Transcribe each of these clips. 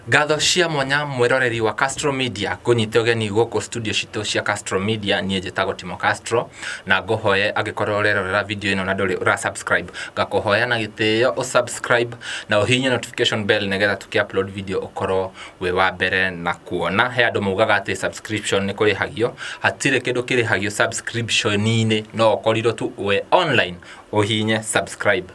Gatho cia mwanya mwiroreri wa Castro Media kunyite ogeni goko studio cito cia Castro Media nie njetago Timo Castro na ngohoye agikorwo urerorera video ino na nduri ura subscribe gakohoya na gitio o subscribe na uhinye notification bell negetha tuki-upload video ukorwo we wa mbere na kuona he andu mugaga ati subscription ni kurihagio hatire kindu kirihagio subscription ine no ukorirwo tu we online uhinye subscribe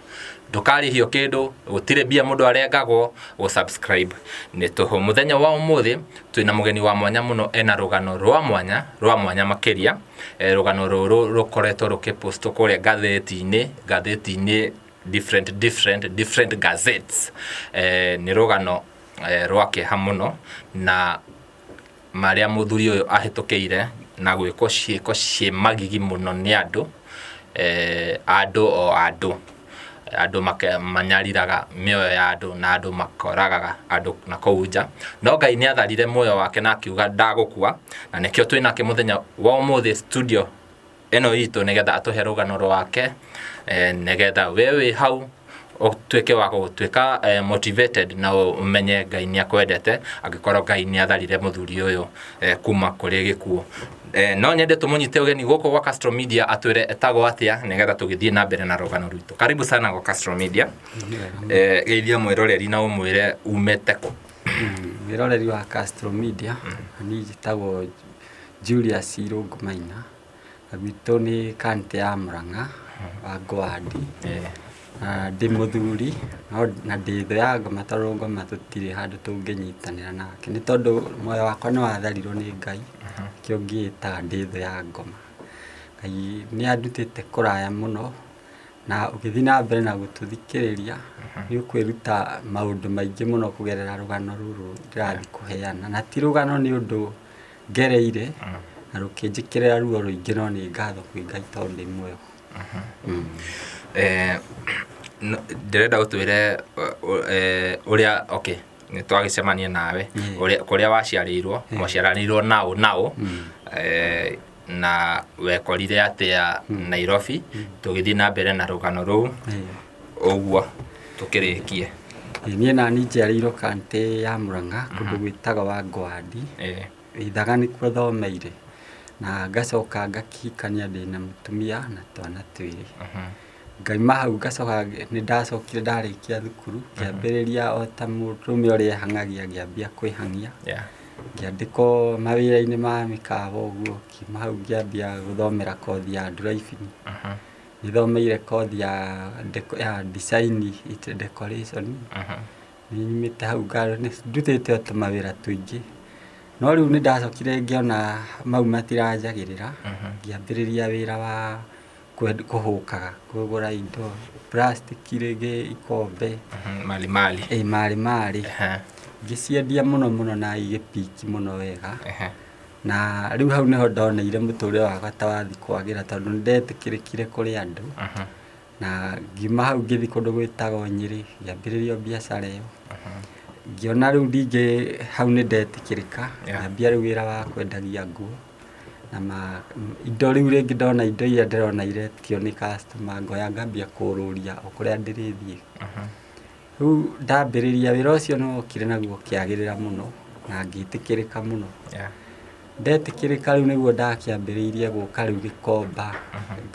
Dukari hiyo kindu gutire bia mundu arengagwo go subscribe ni tuho muthenya wa umuthi twina mugeni wa mwanya muno ena rugano rwa mwanya makiria rugano ruru rukoretwo rukiposto kuria gatheti-ini different gazettes ni rugano rwake hamuno na maria muthuri uyu ahitukiire na gwiko ciiko cie magigi muno ni andu andu manyariraga mioyo ya andu na andu makoragaga andu na kouja no Ngai ni atharire moyo wake na akiuga ndagukua na nikio twina ke muthenya wa umuthi studio eno itu negetha atuhe rugano rwake negetha wewe hau otweke wako gutweka motivated na umenye Ngai ni akwendete agikorwo Ngai ni atharire muthuri uyu kuma kuri gikuo no nyende tumunyite ogeni goko kwa Castro Media atwire etago atia negetha tugithie na mbere na rugano rwitu karibu sana kwa Castro Media geithia mwiroreri na umwire umete ko mwiroreri wa Castro Media ni njetago Julius Irungu Maina abitu ni kante ya Murang'a wa Gwandi ndi muthuri na nditho ya ngoma matutire handu tunginyitanira nake ni tondu moyo wakwa ni watharirwo ni Ngai kio ngiita nditho ya ngoma Ngai ni andutite kuraya muno na ugithi na mbere na gututhikiriria ni ukwiruta maundu maingi muno kugerera rugano ruru ndirathi kuheana na ti rugano ni undu ngereire na rukinjikirira ruo ruingi no ni ngatho kwi Ngai tondu ni muoyo ndirenda utwire uria okay ni twagicemania nawe uria waciarirwo mwaciaranirwo nao na wekorire atia Nairobi tugithi na mbere na rugano ruu ogwo tukirikie ni na ni njiarirwo kante ya Murang'a kundu gwitaga wa Gwandi ithaga ni kuo thomeire na ngacoka ngakikania ndina mutumia na twana twiri ngaima hau ngacoka ni ndacokire ndarikia thukuru kiambiriria o ta murume uria hangagia ngiambia kwihangia ngiandiko mawira-ini ma mikawa uguo kima hau ngiambia guthomera kothi ya driving nithomeire kothi ya design decoration ni nyumite hau ngari ndutite o mawira tuingi no riu ni ndacokire ngiona mau matiranjagirira ngiambiriria wira wa kuhukaga kugura indo plastic rege ikombe mali ngiciendia muno na igipiki muno wega na riu hau niho ndoneire muture wakwa ta wathi kwagira tondu ndetikirikire kuri andu na ngima hau ngithi kundu gwitago Nyeri ngiambiriria biacara iyo ngiona riu ndingi hau ni ndetikirika ngambia riu wira wa kwendagia nguo na indo riu ringi ndona indo iria ndirona iretio ni customer ngoya ngambia kururia okuria ndirithie riu ndambiriria wira ucio no kire naguo kiagirira muno na ngitikirika muno ndetikirika riu niguo ndakiambiriirie guka riu Gikomba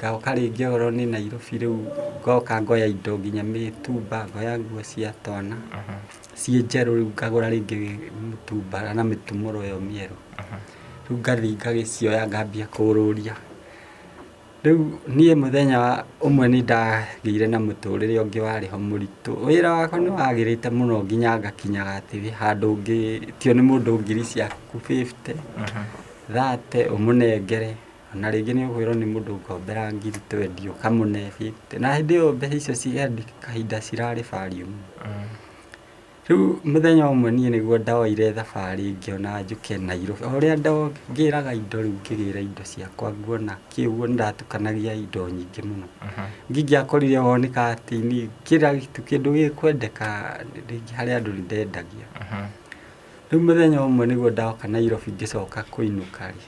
ngoka ringi oro ni Nairobi riu ngoka ngoya indo nginya mitumba ngoya nguo cia twana cie njeru riu ngagura ringi mutumba na mitumuro yo mieru riu ngathi ngagicioya ngambia kururia riu nie muthenya umwe ni ndagire na muturire ungi wariho muritu wira wakwa ni wagirite muno nginya ngakinyaga ati handu ungi tio ni mundu ngiri ciaku 50 30 umunengere na ringi ni ukwirwo ni mundu ngombera ngiri 20 ukamune 50 na hindi yo mbeca icio ciendi kahinda cirari barium riu muthenya umwe nie niguo ndaoire thabari ngiona njuke Nairobi uria ngiraga indo riu ngigira indo ciakwa nguona kiugo ndatukanagia indo nyingi muno ngingiakorire wonika ati ni kira kindu gikwendeka ringi hari andu ndendagia riu muthenya umwe niguo ndaoka Nairobi ngicoka kuinuka ri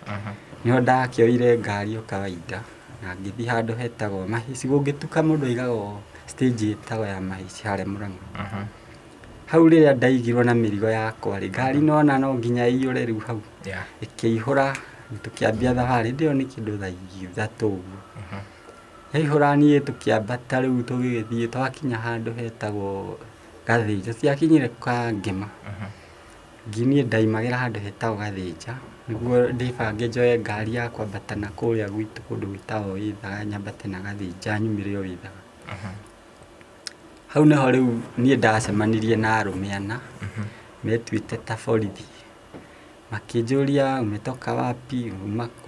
niho ndakioire ngari o kawaida na ngithi handu hetagwo Mahisi gungituka mundu aigago stage hetagwo ya Mahisi hare Murang'a hau rĩrĩa ndaigirwo na mĩrigo yakwa rĩ ngari nona no nginya ĩiyũre rĩu hau ĩkĩihũra tũkĩambia thabarĩ ndĩyo nĩ kĩndũ thaa ithatũ ũguo yaihũra niĩ tũkĩambata rĩu tũgĩgĩthiĩ twakinya handũ hetagwo Gathĩnja tũtiakinyire Kangema niĩ ndaimagĩra handũ hetagwo Gathĩnja nĩguo ndĩbange njoye ngari ya kwambata na kũrĩa gwitũ kũndũ gwĩtagwo Wĩthaga nyambate na Gathĩnja nyumĩre o Wĩthaga hau nĩho rĩu niĩ ndacemanirie na arũme ana metuĩte ta borithi makĩnjũria umetoka wapi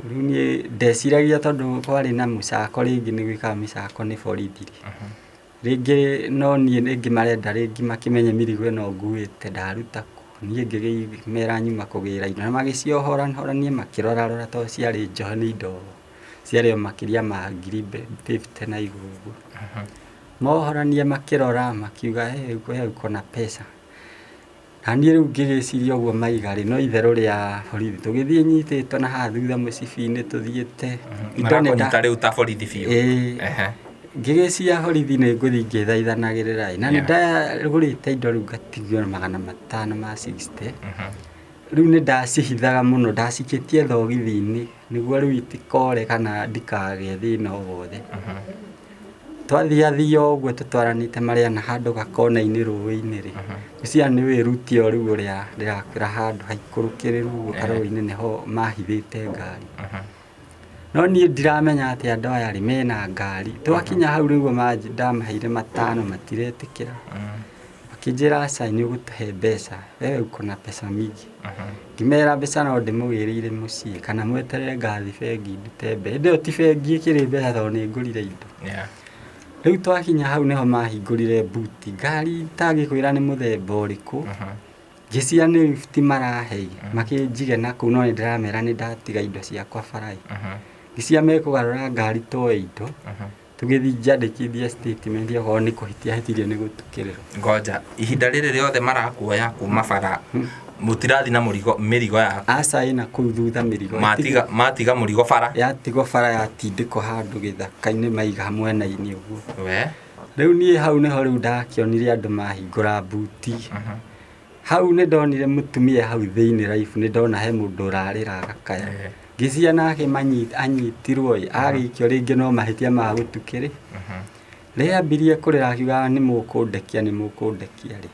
rĩu niĩ ndeciragia tondũ kwarĩ na mũcako rĩngĩ nĩ gwĩkaga mĩcako nĩ borithi rĩngĩ no niĩ rĩngĩ marenda rĩngĩ makĩmenye mĩrigo ĩno nguĩte ndaruta kũ niĩ ngĩmera nyuma kũgĩra indo na magĩciohora niĩ makĩrora tondũ ciarĩ njohe nĩ indo ciarĩ o makĩria ma ngiri 50 na igũrũ ũguo mohorania makĩrora makiuga uko na pesa na niĩ rĩu ngĩgĩciria ũguo maiga no itherũ rĩa borithi tũgĩthiĩ nyitĩtwo na haha thutha mũcibi-inĩ tũthiĩte marakũnyita rĩu ta borithi biũ ngĩgĩciria borithi nĩ ngũthiĩ ngĩthaithanagĩrĩra na nĩ ndagũrĩte indo rĩu ngatigio 500 ma 60 rĩu nĩ ndacihithaga mũno ndacikĩtie thogithi-inĩ nĩguo rĩu itikore kana ndikagĩe thĩna o wothe twathiathia ũguo tũtwaranĩte marĩa na handũ gakona-inĩ rũĩ-inĩ rĩ ũcia nĩ wĩruti o rĩu ũrĩa ndĩrakwĩra handũ haikũrũkĩrĩru ũguo karũĩ-inĩ nĩho mahithĩte ngari no niĩ ndiramenya atĩ andũ aya rĩ mena ngari twakinya hau rĩu ndamaheire 5 matiretĩkĩra makĩnjĩra aca nĩ ũgũtũhe mbeca wewe uko na pesa mingi ngĩmera mbeca no ndĩmũgĩrĩire mũciĩ kana mweterere ngathi bengi ndute mbeca hĩndĩ ĩyo ti bengi ĩkĩrĩ mbeca tondũ nĩ ngũrire indo rĩu twakinya hau nĩho mahingũrire mbuti ngari itangĩkwĩra nĩ mũthemba ũrĩkũ ngĩcia nĩ lift marahe makĩnjige na kũu no nĩ ndĩramera nĩ ndatiga indo ciakwa baraĩ ngĩcia mekũgarũra ngari twoe indo tũgĩthiĩ njandĩkithie statement okorwo nĩ kũhĩtia hĩtirie nĩ gũtukĩrĩrwo ngoja ihinda rĩrĩ rĩothe marakuoya kuma bara mũtirathi na mĩrigo yaku aca ĩna kũu thutha mĩrigo matiga mũrigo bara yatigwo bara yatindĩkwo handũ gĩthaka-inĩ maiga mwena-inĩ ũguo rĩu niĩ hau nĩho rĩu ndakĩonire andũ mahingũra mbuti hau nĩ ndonire mũtumia hau thĩinĩ raibu nĩ ndona he mũndũ ũrarĩra agakaya ngĩcia nake anyitirwo agĩikio rĩngĩ no mahĩtia ma gũtukĩrĩ rĩrĩa ambirie kũrĩra akiuga nĩ mũkũndekia rĩ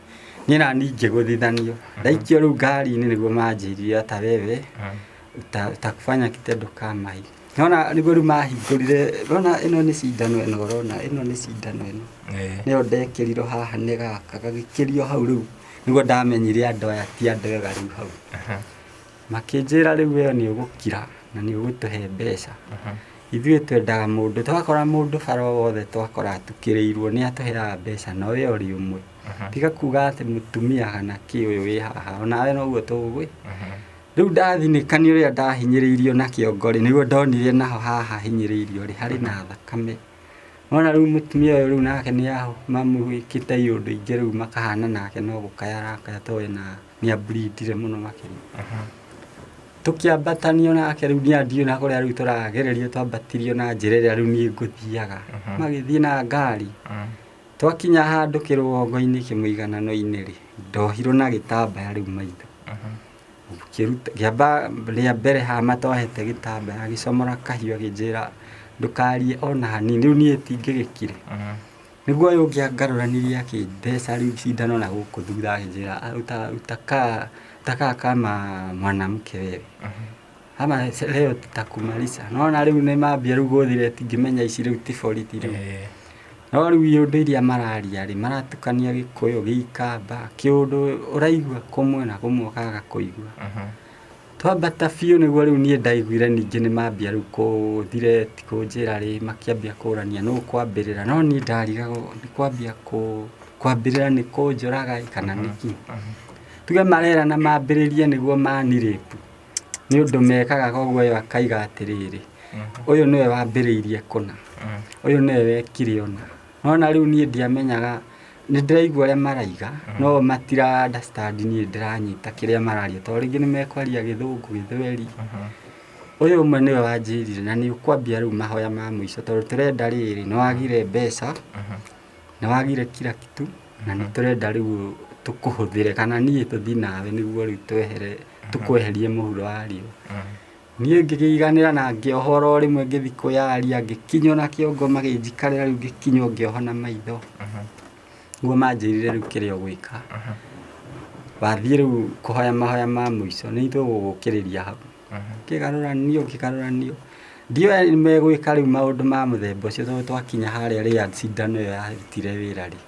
niĩ nani ngĩgũthithanio ndaikio rĩu ngari-inĩ nĩguo manjĩrire ata wewe utakufanya kitendo kama hii nona nĩguo rĩu mahingũrire rona ĩno nĩ cindano ĩno ũrona ĩno nĩ cindano ĩno nĩyo ndekĩrirwo haha nĩ gaka gagĩkĩrio hau rĩu nĩguo ndamenyire andũ aya ti andũ ega rĩu hau makĩnjĩra rĩu ĩyo nĩ ũgũkira na nĩ ũgũtũhe mbeca ithuĩ twendaga mũndũ twakora mũndũ bara wothe twakora atukĩrĩirwo nĩ atũheaga mbeca no we ũrĩ ũmwe tiga kuga atĩ mũtumia kana kĩ ũyũ wĩ haha onawe noguo tũgwĩ rĩu ndathinĩkanio rĩrĩa ndahinyĩrĩirio na kĩongo rĩ nĩguo ndonire naho haha hinyĩrĩirio rĩ harĩ na thakame ona rĩu mũtumia ũyũ rĩu nake nĩ mamwĩkĩte iũndũ ingĩ rĩu makahana nake no gũkaya arakaya tondũ nĩ ableedire mũno makĩria tũkĩambatanio nake rĩu nĩ andiũ na kũrĩa rĩu tũragererio twambatirio na njĩra ĩrĩa rĩu niĩ ngũthiaga magĩthiĩ na ngari twakinya handũ kĩrũgongo-inĩ kĩmũiganano-inĩ rĩ ndohirwo na gĩtambaya rĩu maitho ngĩamba rĩa mbere hama twohete gĩtambaya agĩcomora kahiũ agĩnjĩra ndũkarie ona hanini rĩu niĩ tingĩgĩkire nĩguo ũyũ ũngĩ angarũranirie akĩndeca rĩu cindano na gũkũ thutha akĩnjĩra utakaa kama mwanamke wewe ama leo tutakumaliza nona rĩu nĩ mambia rĩu gũthire tingĩmenya ici rĩu ti borithi rĩu no rĩu iũndũ iria mararia rĩ maratukania Gĩkũyũ Gĩikamba kĩũndũ ũraigua kũmwe na kũmwe ũkaga kũigua twambata biũ nĩguo rĩu niĩ ndaiguire ningĩ nĩ mambia rĩu kũthire kũnjĩra rĩ makĩambia kũrania nũ kwambĩrĩra no niĩ ndarigagwo nĩ kwambia kwambĩrĩra nĩ kũnjũraga kana nĩki tuge marerana mambĩrĩrie nĩguo manirĩpu nĩ ũndũ mekaga koguo ũyũ akaiga atĩrĩrĩ ũyũ nĩwe wambĩrĩirie kũna ũyũ nĩwe wekire ona nona rĩu niĩ ndiamenyaga nĩ ndĩraigua ũrĩa maraiga no matira understand niĩ ndĩranyita kĩrĩa mararia tondũ rĩngĩ nĩ mekwaria Gĩthũngũ Gĩthweri ũyũ ũmwe nĩwe wanjĩrire na nĩ ũkwambia rĩu mahoya ma mũico tondũ tũrenda rĩrĩ nĩ wagire mbeca nĩ wagire kila kitu na nĩ tũrenda rĩu tukuhuthire kana niĩ tuthi nawe niguo rĩu twehere tukweherie mũhuro wa riũa niĩ ngĩkĩiganĩra na ngĩohora rĩmwe ngĩthi kũyaria ngĩkinywo na kĩongo magĩnjikarĩra rĩu ngĩkinywo ngĩoha na maitho guo manjĩrire rĩu kĩrĩa ũgwĩka wathiĩ rĩu kũhoya mahoya ma mũico nĩ itũgũgũkĩrĩria hau ngĩgarũranio ndiũĩ megwĩka rĩu maũndũ ma mũthemba ũcio tondũ twakinya harĩa rĩa cindano ĩyo yarutire wĩra rĩ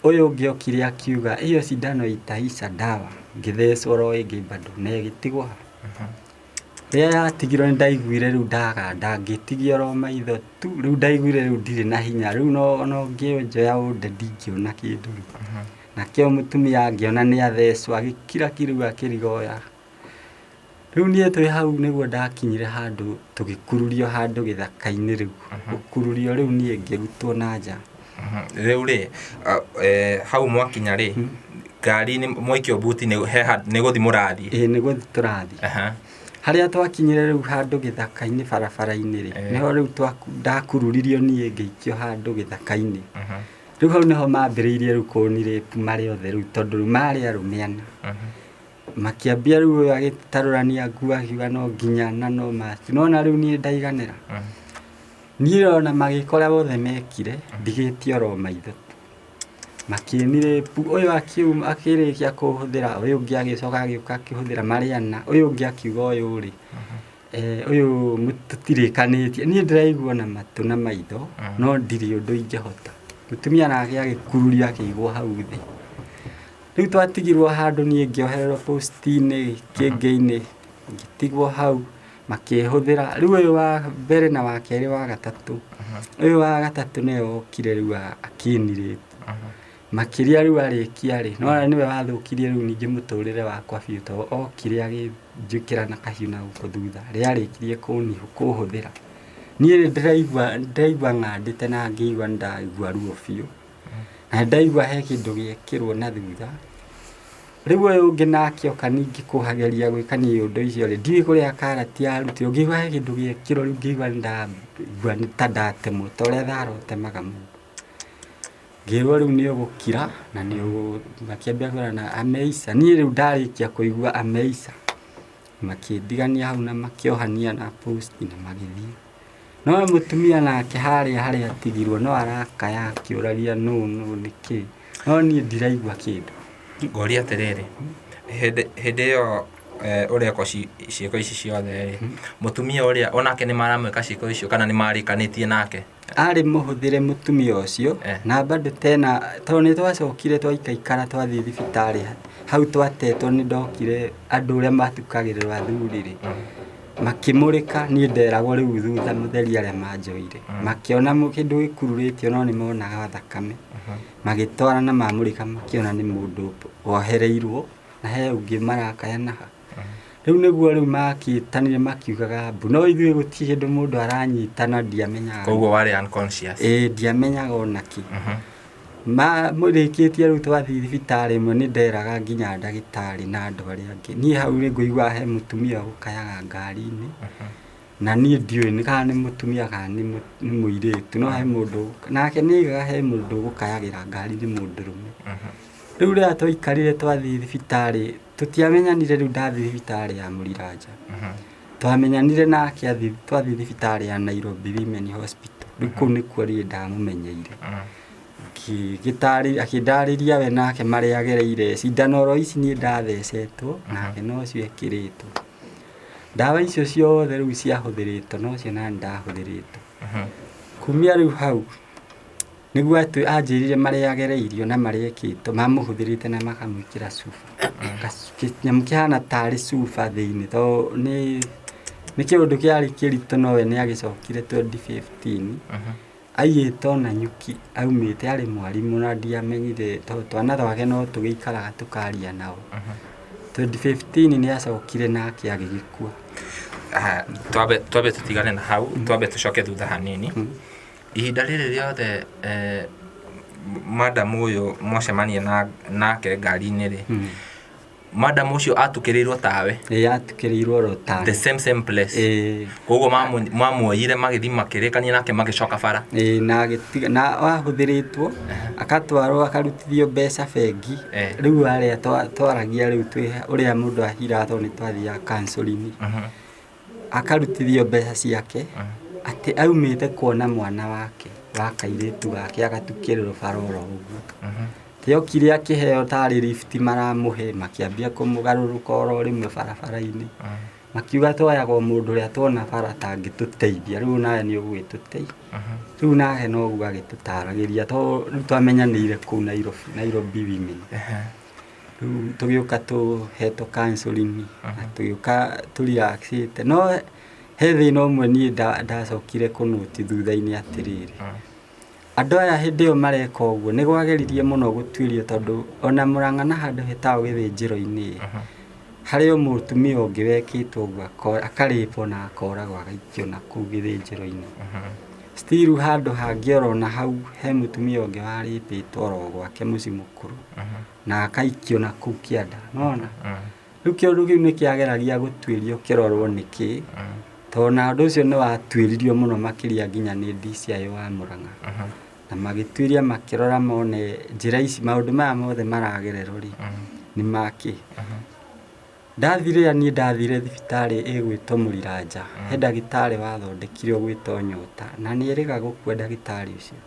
ũyũ ũngĩ okire akiuga ĩyo cindano itaisha dawa ngĩthecwo ro ĩngĩ bado na ĩgĩtigwo rĩrĩa yatigirwo nĩ ndaiguire rĩu ndaganda ngĩtigio ro maitho tu rĩu ndaiguire rĩu ndirĩ na hinya rĩu no ngĩnjoya ũnde ndingĩona kĩndũ nakĩo mũtumia angĩona nĩ athecwo agĩkira kĩrĩu akĩrigoya rĩu niĩ twĩ hau nĩguo ndakinyire handũ tũgĩkururio handũ gĩthaka-inĩ rĩu gũkururio rĩu niĩ ngĩrutwo na nja rĩu rĩ hau mwakinya rĩ ngari nĩ mwaikio buti nĩ gũthi mũrathiĩ nĩ gũthi tũrathiĩ harĩa twakinyire rĩu handũ gĩthaka-inĩ barabara-inĩ rĩ nĩho rĩu ndakururirio niĩ ngĩikio handũ gĩthaka-inĩ rĩu hau nĩho mambĩrĩirie rĩu kũnirĩpu marĩ othe rĩu tondũ rĩu marĩ arũme ana makĩambia rĩu ũyũ agĩtarũrania nguo akiuga no nginya na no mati nona rĩu niĩ ndaiganĩra niĩ ona magĩkora bothe mekire ndigĩtio ro maitho makĩnirĩpu ũyũ akĩrĩkia kũhũthĩra ũyũ ũngĩ agĩcoka agĩũka akĩhũthĩra marĩ ana ũyũ ũngĩ akiuga ũyũ rĩ ũyũ tũtirĩkanĩtie niĩ ndĩraigua na matũ na maitho no ndirĩ ũndũ ingĩhota mũtumia nake agĩkururia akĩigwo hau thĩ rĩu twatigirwo handũ niĩ ngĩohererwo post-inĩ kĩengĩ-inĩ ngĩtigwo hau makĩhũthĩra rĩu ũyũ wa mbere na wa kerĩ wa gatatũ ũyũ wa gatatũ nĩwe wokire rĩu akĩnirĩpu makĩria rĩu arĩkia rĩ no nĩwe wathũkirie rĩu ningĩ mũtũrĩre wakwa biũ tondũ okire agĩnjĩkĩra na kahiũ na gũkũ thutha rĩrĩa arĩkirie kũhũthĩra niĩ ndĩraigua ng'andĩte na ngĩigua ndaigua ruo biũ na ndaigua he kĩndũ gĩekĩrwo na thutha rĩu ũyũ ũngĩ nake oka ningĩ kũhageria gwĩkania ũndũ icio rĩ ndiũĩ kũrĩa karati yarutirwo ngĩigua he kĩndũ gĩekĩrwo rĩu ngĩigua nĩ ta ndatemwo ta ũrĩa thara ũtemaga mũndũ ngĩrwo rĩu nĩ ũgũkira na makĩambia kwĩrana ameisha niĩ rĩu ndarĩkia kũigua ameisha makĩndigania hau na makĩohania na post na magĩthiĩ no mũtumia nake harĩa atigirwo no arakaya akĩũragia nũ nĩkĩ no niĩ ndiraigua kĩndũ ngoria atĩrĩrĩ hĩndĩ ĩyo ũreka ciĩko ici ciothe mũtumia ũrĩa onake nĩ maramwĩka ciĩko icio kana nĩ marĩkanĩtie nake arĩ mũhũthĩre mũtumia ũcio na bado tena tondũ nĩ twacokire twaikaikara twathiĩ thibitarĩ hau twatetwo nĩ ndokire andũ ũrĩa matukagĩrĩrwo athuri rĩ makĩmũrĩka niĩ nderagwo rĩu thutha mũtheri arĩa manjoire makĩona kĩndũ gĩkururĩtio no nĩ monaga thakame magĩtwara na mamũrĩka makĩona nĩ mũndũ wohereirwo na he ũngĩ marakaya naha rĩu nĩguo rĩu makĩtanire makiugaga mbu no ithuĩ gũtirĩ hĩndĩ mũndũ aranyitana ndiamenyaga koguo warĩ unconscious ndiamenyaga onakĩ mũrĩkĩtie rĩu twathiĩ thibitarĩ ĩmwe nĩ nderaga nginya ndagĩtarĩ na andũ arĩa angĩ niĩ hau nĩ ngũigua he mũtumia ũkayaga ngari-inĩ na niĩ ndiũĩ kana nĩ mũtumia kana nĩ mũirĩtu no he mũndũ nake nĩaigaga he mũndũ ũgũkayagĩra ngari nĩ mũndũrũme rĩu rĩrĩa twaikarire twathiĩ thibitarĩ tũtiamenyanire rĩu ndathiĩ thibitarĩ ya Mũriranja twamenyanire nake twathiĩ thibitarĩ ya Nairobi Women Hospital rĩu kũu nĩkuo niĩ ndamũmenyeire akĩndarĩria we nake marĩa agereire cindano oro ici niĩ ndathecetwo nake no cio ekĩrĩtwo ndawa icio ciothe rĩu ciahũthĩrĩtwo no cio nani ndahũthĩrĩtwo kumia rĩu hau nĩguo anjĩrire marĩa agereirio na marĩa ekĩtwo mamũhũthĩrĩte na makamwĩkĩra cuba kĩnyamũ kĩhana tarĩ cuba thĩinĩ tondũ nĩ kĩũndũ kĩarĩ kĩritũ nowe nĩ agĩcokire 2015 aiyĩtwo na nyuki aumĩte arĩ mwarimũ na ndiamenyire tondũ twana twake no tũgĩikaraga tũkaria nao 2015 nĩ acokire nake agĩgĩkua twambe tũtigane na hau twambe tũcoke thutha hanini ihinda rĩrĩ rĩothe madam ũyũ mwacemania nake ngari-inĩ rĩ madam ucio atukirirwo tawe atukirirwo ro tawe the same place kogo mamuoyire magithi makirikania nake magicoka bara na wahuthiritwo akatwarwo akarutithio mbeca bengi riu aria twaragia riu twi uria mundu ahirathwo ni twathia counseling akarutithio mbeca ciake ati aumite kuona mwana wake wa kairitu gake agatukirwo bara oro uguo Teokire akiheo tari lift maramuhe makiambia kumugaruruka oro rimwe barabara-ini makiuga twayago mundu ria twona bara tangituteithia riu nawe ni ugwituteithia riu nawe no guo agitutaragiria to twamenyanire ku Nairobi women riu tugiuka tuhetwo counseling na tugiuka relaxite no he thina umwe ni ndacokire kunuti thutha-ini atiriri andu aya hindi yo mareka uguo ni gwageririe muno gutwirio tondu ona Murang'a na handu hetago githinjiro-ini hari mutumia ungi wekitwo uguo akaripo na akoragwo agaikio na kuu githinjiro-ini still handu hangi orona hau he mutumia ungi waripitwo oro gwake muci mukuru na akaikio na kuu kianda nona riu kiundu kiu ni kiageragia gutwirio kirorwo niki tona undu ucio ni watwiririo muno makiria nginya ni DCI wa Murang'a na magitwiria makirora mone njira ici maundu maya mothe maragererwo ri ni maki ndathire thibitari igwitwo Muriranja he ndagitari wathondekire gwitwo Nyota na ni erega gukua ndagitari ucio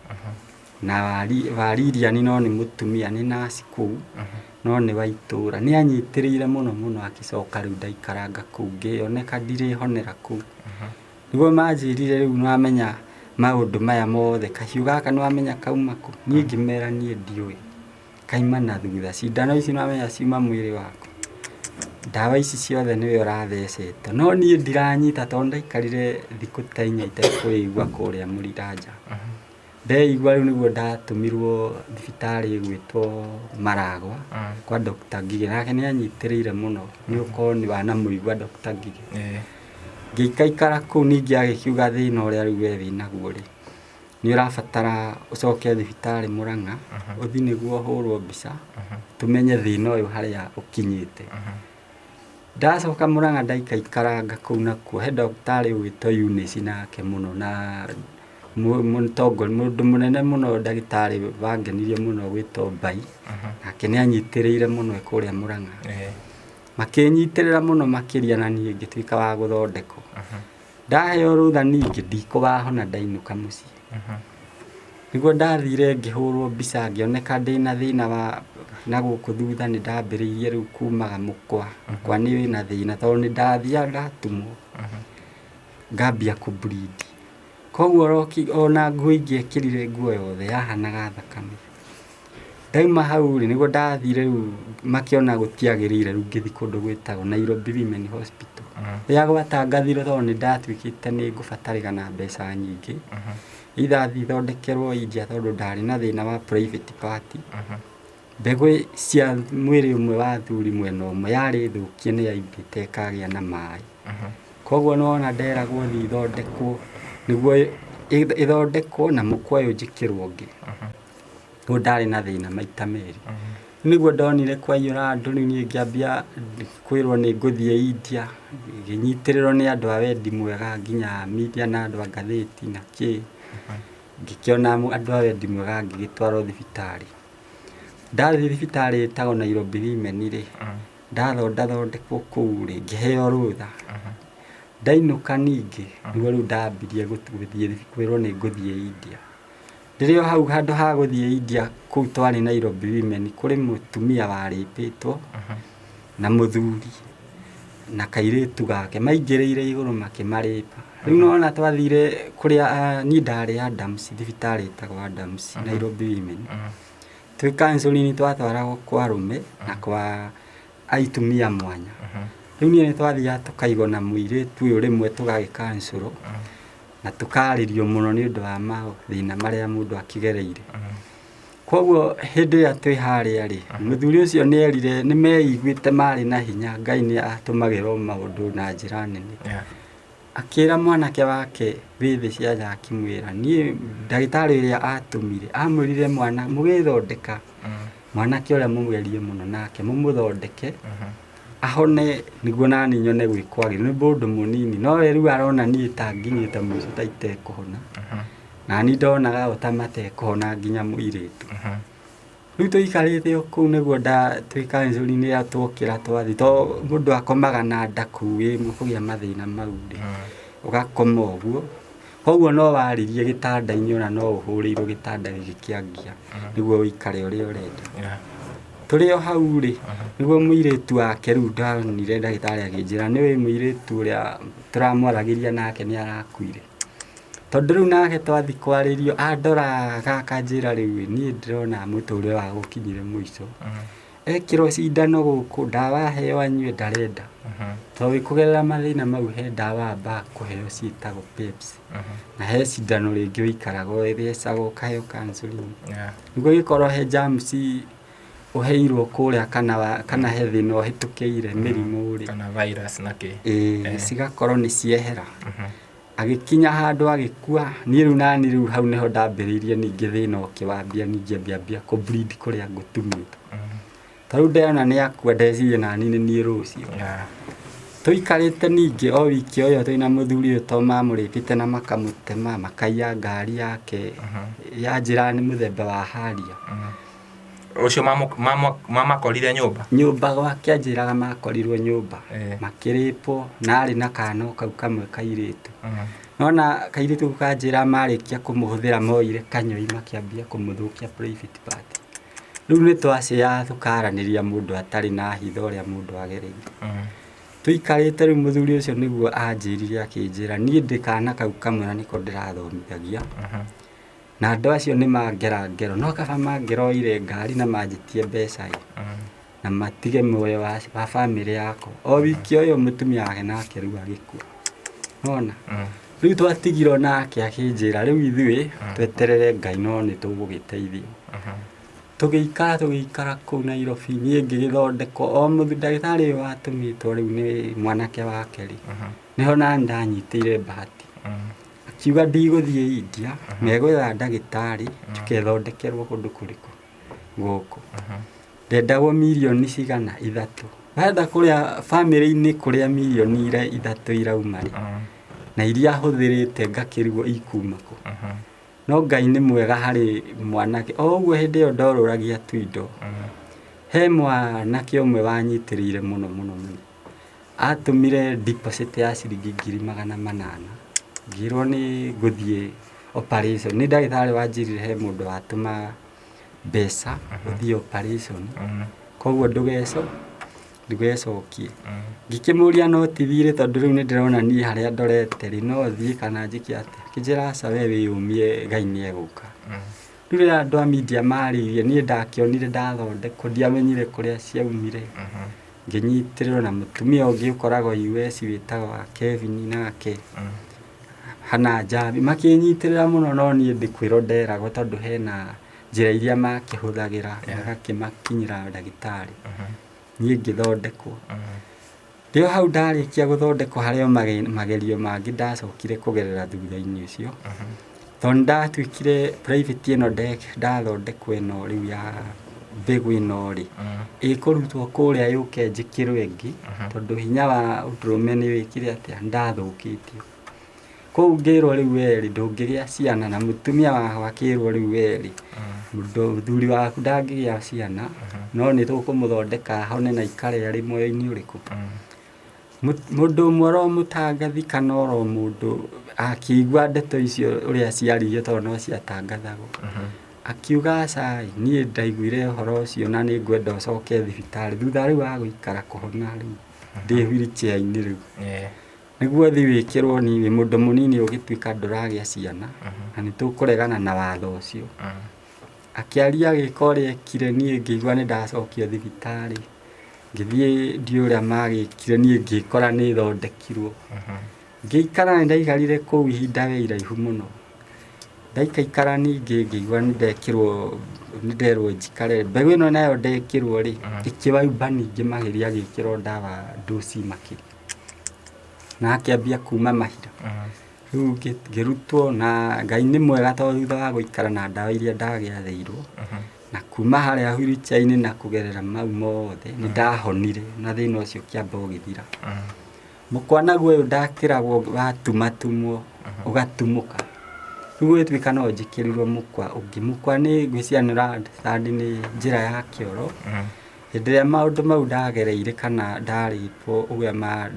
na Waririani no ni mutumia ni nasi kuu no ni waitura ni anyitirire muno akicoka riu ndaikaranga kuu ngioneka ndirihonera kuu niguo manjirire riu nwamenya maundu maya mothe kahiu gaka nwamenya kauma ku ni ngimera ni ndiui kaima na thutha cindano ici nwamenya ciuma mwiri waku ndawa ici ciothe niwe urathecete no ni ndiranyita tondu ndaikarire thiku ta 4 itakuigua kuria Muriranja ndeigua riu niguo ndatumirwo thibitari igwitwo Maragwa kwa Dr. Ngige nake ni anyitirire muno ni ukoni wana muigua Dr. Ngige ngikaikara kuu ningi agikiuga thina uria riu we winaguo ri ni urabatara ucoke thibitari Murang'a uthi niguo hurwo mbica tumenye thina uyu haria ukinyite ndacoka Murang'a ndaikaikaranga kuu nakuo he daktari ugwitwo Eunice nake muno na mundu munene muno ndagitari wangenirie muno gwitwo Mbai nake ni anyitirire muno kuria Murang'a makinyitirira muno makiria na nie ngituika wa guthondekwo ndaheo rutha ningi ndikubahona ndainuka mucii niguo ndathire ngihurwo mbica ngioneka ndina thina wa na guku thutha ni ndambiriirie riu kumaga mukwa ni wina thina tondu ni ndathia ngatumwo ngambia ku bleed koguo ona nguo ingĩekĩrire nguo yothe yahanaga thakame ndaima hau niguo ndathire riu makiona gutiagĩrĩire riu ngĩthi kũndũ gwĩtagwo Nairobi Women Hospital rĩrĩa gwatangathirwo tondu ni ndatwĩkĩte ni ngũbatarĩkana mbeca nyingĩ ithathi thondekerwo India tondu ndarĩ na thĩna wa private party mbegũ cia mwĩrĩ ũmwe wa thuri mwena ũmwe yarĩ thũkie nĩ yaimbĩte ĩkagĩa na maĩ koguo nona nderagwo thi thondekwo niguo ithondekwo na mukwa uyu njikirwo ngi no ndari na thina maita meri niguo ndonire kwaiyura andu ni ngiambia kwirwo ni nguthie India nginyitirirwo ni andu a wendi mwega nginya media na andu a ngatheti na ki ngikiona andu a wendi mwega ngigitwarwo thibitari ndathi thibitari itago Nairobi Women ri ndathondekwo kuu ri ngiheo rutha ndainuka ningi niguo riu ndambirie guthie kwirwo ni nguthie India ndirio hau handu ha guthie India kuu twari Nairobi Women kuri mutumia waripitwo na muthuri na kairitu gake maingiriire iguru makimaripa riu nona twathire kuria ni ndari Adams thibitari itago Adams Nairobi Women twi counseling twatwaragwo kwa rume na kwa aitumia mwanya riu ni twathia tukaigwo na muiritu uyu rimwe tugagikansuro na tukaririo muno ni undu wa mathina maria mundu akigereire koguo hindi ya twi haria ri muthuri ucio ni erire ni meiguite mari na hinya Ngai ni atumagirwo maundu na njira nene akira mwanake wake withi cia jakimwira ni ndagitari ria atumire amwirire mwana mugithondeka mwanake ũrĩa mũgerie mũno nake mũmũthondeke ahone nĩguo nani nyone gwĩkwagĩra nĩ mũndũ mũnini no rĩu arona niĩ tanginyĩte mũico ta itekũhona nani ndonaga ũtamatekũhona nginya mũirĩtu rĩu tũikarĩte kũu nĩguo twĩka insulin ya twokĩra twathi to mũndũ akomaga na nda kũu kũgĩa mathĩna mau rĩ ũgakoma ũguo koguo no waririe gĩtanda-inĩ ona no ũhũrĩirwo gĩtanda gĩkĩ kĩangia nĩguo ũikare ũrĩa ũrenda tũrĩ o hau rĩ nĩguo mũirĩtu wake rĩu ndonire ndagĩtarĩ akĩnjĩra nĩwe mũirĩtu ũrĩa tũramwaragĩria nake nĩ arakuire tondũ rĩu nake twathi kwarĩrio andoraga akanjĩra rĩu niĩ ndĩrona mũtũrĩre wa gũkinyire mũico ekĩrwo cindano gũkũ ndawa aheo anyue ndarenda tondũ kũgerera mathĩna mau he ndawa ambaga kũheo ciĩtagwo Peps na he cindano rĩngĩ ũikaraga ũthecagwo ũkaheo insulin nĩguo gĩkorwo he germs ũheirwo kũrĩa kana he thĩna ũhĩtũkĩire mĩrimũ rĩ kana virus na kĩ cigakorwo nĩ ciehera agĩkinya handũ agĩkua niĩ rĩu nani rĩu hau nĩho ndambĩrĩirie ningĩ thĩna ũkĩwambia ningĩ ambia kũ bleed kũrĩa ngũtumĩtwo tarĩu ndĩrona nĩ akua ndeciria nani nĩ niĩ rũciũ tũikarĩte ningĩ o wiki o ĩyo twĩna mũthuri ũyũ to mamũrĩtĩte na makamũtema makaiya ngari yake ya njĩra nĩ mũthemba wa Harrier ũcio mamakorire nyũmba gwake anjĩraga makorirwo nyũmba makĩrĩpwo na arĩ na kana kau kamwe kairĩtu nona kairĩtu kanjĩra marĩkia kũmũhũthĩra moire kanyoi makĩambia kũmũthũkia private party rĩu nĩ twacĩa tũkaranĩria mũndũ atarĩ na hitho ũrĩa mũndũ agereire tũikarĩte rĩu mũthuri ũcio nĩguo anjĩrire akĩnjĩra niĩ ndĩ kana kau kamwe na nĩko ndĩrathomithagia na andũ acio nĩ mangera ngero no kaba mangeroire ngari na manjĩtie mbeca na matige muoyo wa bamĩrĩ yakwa o wiki ũyũ mũtumia wake nake rĩu agĩkua nona rĩu twatigirwo nake akĩnjĩra rĩu ithuĩ tweterere Ngai no nĩ tũgũgĩteithio tũgĩikara kũu Nairobi niĩ ngĩgĩthondekwo o ndagĩtarĩ ũyũ watũmĩtwo rĩu nĩ mwanake wake rĩ nĩho nani ndanyitĩire bahati akiuga ndigũthiĩ India megwetha ndagĩtarĩ tukethondekerwo kũndũ kũrĩkũ gũkũ ndendagwo mirioni cigana 3 wenda kũrĩa bamĩrĩ-inĩ kũrĩa mirioni 3 irauma rĩ na iria hũthĩrĩte ngakĩrigwo ikuma kũ no Ngai nĩ mwega harĩ mwanake o ũguo hĩndĩ ĩyo ndorũragia tu indo he mwanake ũmwe wanyitĩrĩire mũno atũmire deposit ya ciringi 800,000 ngĩrwo nĩ gũthiĩ operation nĩ ndagĩtarĩ wanjĩrire he mũndũ watũma mbeca gũthiĩ operation koguo ndũgecokie ngĩkĩmũria no tithire tondũ rĩu nĩ ndĩrona niĩ harĩa ndorete rĩ no thiĩ kana njĩke atĩa akĩnjĩra aca we wĩyũmie Ngai nĩ egũka rĩu rĩrĩa andũ a media marĩrie niĩ ndakĩonire ndathondekwo ndiamenyire kũrĩa ciaumire ngĩnyitĩrĩrwo na mũtumia ũngĩ ũkoragwo US wĩtagwo Kevin nake hana Njabi makĩnyitĩrĩra mũno no niĩ ndĩkwĩrwo nderagwo tondũ hena njĩra iria makĩhũthagĩra magakĩmakinyĩra ndagĩtarĩ niĩ ngĩthondekwo rĩo hau ndarĩkia gũthondekwo harĩa magerio mangĩ ndacokire kũgerera thutha-inĩ ũcio tondũ ndatuĩkire private ĩno ndathondekwo ĩno rĩu ya mbegũ ĩno rĩ ĩkũrutwo kũrĩa yũke njĩkĩrwo ĩngĩ tondũ hinya wa ũndũrũme nĩ wĩkire atĩa ndathũkĩtio kũu ngĩrwo rĩu werĩ ndũngĩgĩa ciana na mũtumia wakwa akĩrwo rĩu werĩ mũthuri waku ndangĩgĩa ciana no nĩ tũkũmũthondeka ahone na ikare arĩ muoyo-inĩ ũrĩkũ mũndũ ũmwe oro mũtangathi kana oro mũndũ akĩigua ndeto icio ũrĩa ciaririo tondũ no ciatangathagwo akiuga aca niĩ ndaiguire ũhoro ũcio na nĩ ngwenda ũcoke thibitarĩ thutha rĩu wa gũikara kũhona rĩu ndĩ wheelchair-inĩ rĩu nĩguo thiĩ wĩkĩrwo nini mũndũ mũnini ũgĩtuĩka ndũragĩa ciana na nĩ tũkũregana na watho ũcio akĩaria gĩka ũrĩa ekire niĩ ngĩigua nĩ ndacokio thibitarĩ ngĩthiĩ ndiũrĩa magĩkire niĩ ngĩkora nĩ thondekirwo ngĩikara nĩ ndaikarire kũu ihinda we iraihu mũno ndaikaikara ningĩ ngĩigua nĩ nderwo njikare mbegũ ĩno nayo ndekĩrwo rĩ ĩkĩwaimba ningĩ mageria gĩkĩrwo ndawa dosi makĩria na akĩambia kuma mahira rĩu ngĩrutwo na Ngai nĩ mwega tondũ thutha wa gũikara na ndawa iria ndagĩathĩirwo na kuma harĩa wheelchair-inĩ na kũgerera mau mothe nĩ ndahonire na thĩna ũcio kĩamba ũgĩthira. Mũkwa naguo ũyũ ndakĩragwo watumatumwo ũgatumũka. Rĩu gũgĩtuĩka no njĩkĩrirwo mũkwa ũngĩ. Mũkwa nĩ ngwĩciria nĩ ũrandĩstandi nĩ njĩra ya kĩoro. Hĩndĩ ĩrĩa maũndũ mau ndagereire kana ndarĩpwo ũguo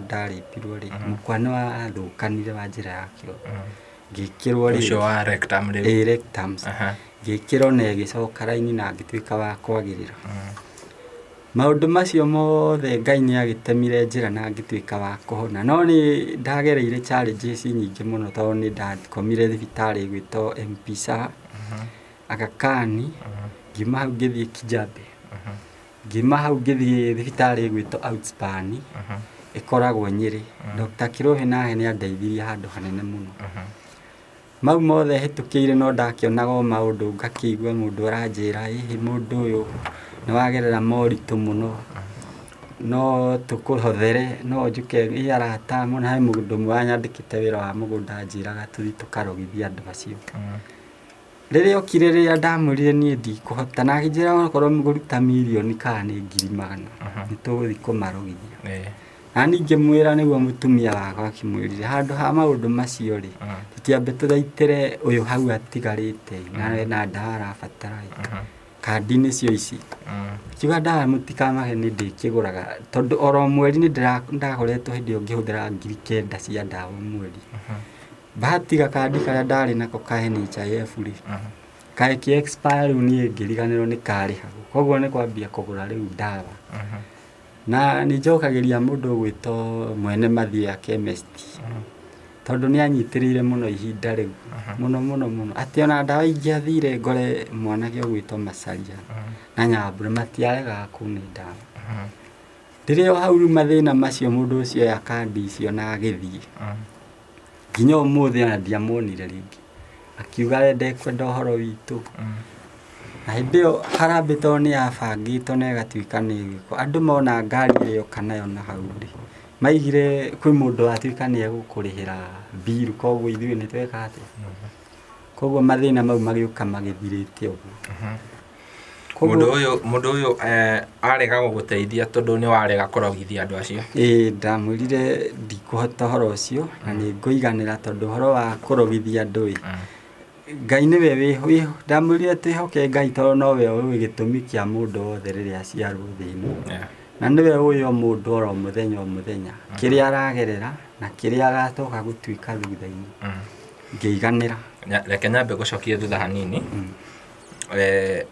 ndarĩpirwo rĩ, mũkwa nĩ wathũkanire wa njĩra ya kĩoro. Ngĩkĩrwo rĩ ũcio wa rectum rĩu. Rectums. Ngĩkĩrwo na ĩgĩcoka raini na ngĩtuĩka wa kwagĩrĩra. Maũndũ macio mothe Ngai nĩ agĩtemire njĩra na ngĩtuĩka wa kũhona. No nĩ ndagereire challenges nyingĩ mũno tondũ nĩ ndakomire thibitarĩ gwĩtwo M-Pesa, Aga Khan, ngiuma hau ngĩthiĩ Kijabe. Ngiuma hau ngĩthiĩ thibitarĩ gwĩtwo Outspan, ĩkoragwo Nyĩrĩ. Dr. Kirohe nahe nĩ andeithirie handũ hanene mũno. Mau mothe hĩtũkĩire no ndakĩonaga o maũndũ ngakĩigua mũndũ aranjĩra ĩ mũndũ ũyũ nĩ wagerera moritũ mũno, no tũkũhothere, no njũke arata mũno. He mũndũ ũmwe wanyandĩkĩte wĩra wa mũgũnda anjĩraga tũthiĩ tũkarogithia andũ acio. Rĩrĩa okire rĩrĩa ndamwĩrire niĩ ndikũhota na akĩnjĩra okorwo ngũruta mirioni kana nĩ 100,000 nĩ tũgũthiĩ kũmarogithia. Na ningĩ mwĩra nĩguo mũtumia wakwa akĩmwĩrire handũ ha maũndũ macio rĩ, tũtiambe tũthaitĩre ũyũ hau atigarĩte na ndawa arabatara kandi nĩcio ici. Kiuga ndawa mũtikamahe nĩ ndĩkĩgũraga tondũ oro mweri nĩ ndakoretwo hĩndĩ ĩyo ngĩhũthĩra 9,000 cia ndawa mweri. Mbahatiga kandi karĩa ndarĩ nako ka NHIF rĩ, gagĩkĩ expire rĩu niĩ ngĩriganĩrwo nĩ karĩhagwo. Koguo nĩ kwambia kũgũra rĩu ndawa. Na nĩ njokagĩria mũndũ ũgwĩtwo Mwene Mathia chemist, tondũ nĩ anyitĩrĩire mũno ihinda rĩu mũno atĩ ona ndawa ingĩathire ngore mwanake ũgwĩtwo Macharia na Nyambura matiaregaga kũne ndawa. Rĩrĩa hau rĩu mathĩna macio mũndũ ũcio oya kandi icio na agĩthiĩ, nginya ũmũthĩ ona ndiamuonire rĩngĩ, akiuga ndekwenda ũhoro witũ. Na hĩndĩ ĩyo harambĩ tondũ nĩ yabangĩtwo na ĩgatuĩka nĩ ĩgĩkwo, andũ mona ngari ĩyo kana yo na hau rĩ, maigire kwĩ mũndũ watuĩka nĩ egũkũrĩhĩra bill, koguo ithuĩ nĩ tweka atĩa. Koguo mathĩna mau magĩũka magĩthirĩte ũguo. Mũndũ ũyũ arega gũgũteithia tondũ nĩ warega kũrogithia andũ acio. Ndamwĩrire ndikũhota ũhoro ũcio na nĩ ngũiganĩra tondũ ũhoro wa kũrogithia andũ Ngai nĩwe ndamwĩrire twĩhoke Ngai tondũ nowe ũĩ gĩtũmi kĩa mũndũ wothe rĩrĩa aciarwo thĩ ĩno. Na nĩwe ũĩ o mũndũ oro mũthenya o mũthenya kĩrĩa aragerera na kĩrĩa agatoka gũtuĩka thutha-inĩ. Ngĩiganĩra. Reke nyambe gũcokia thutha hanini.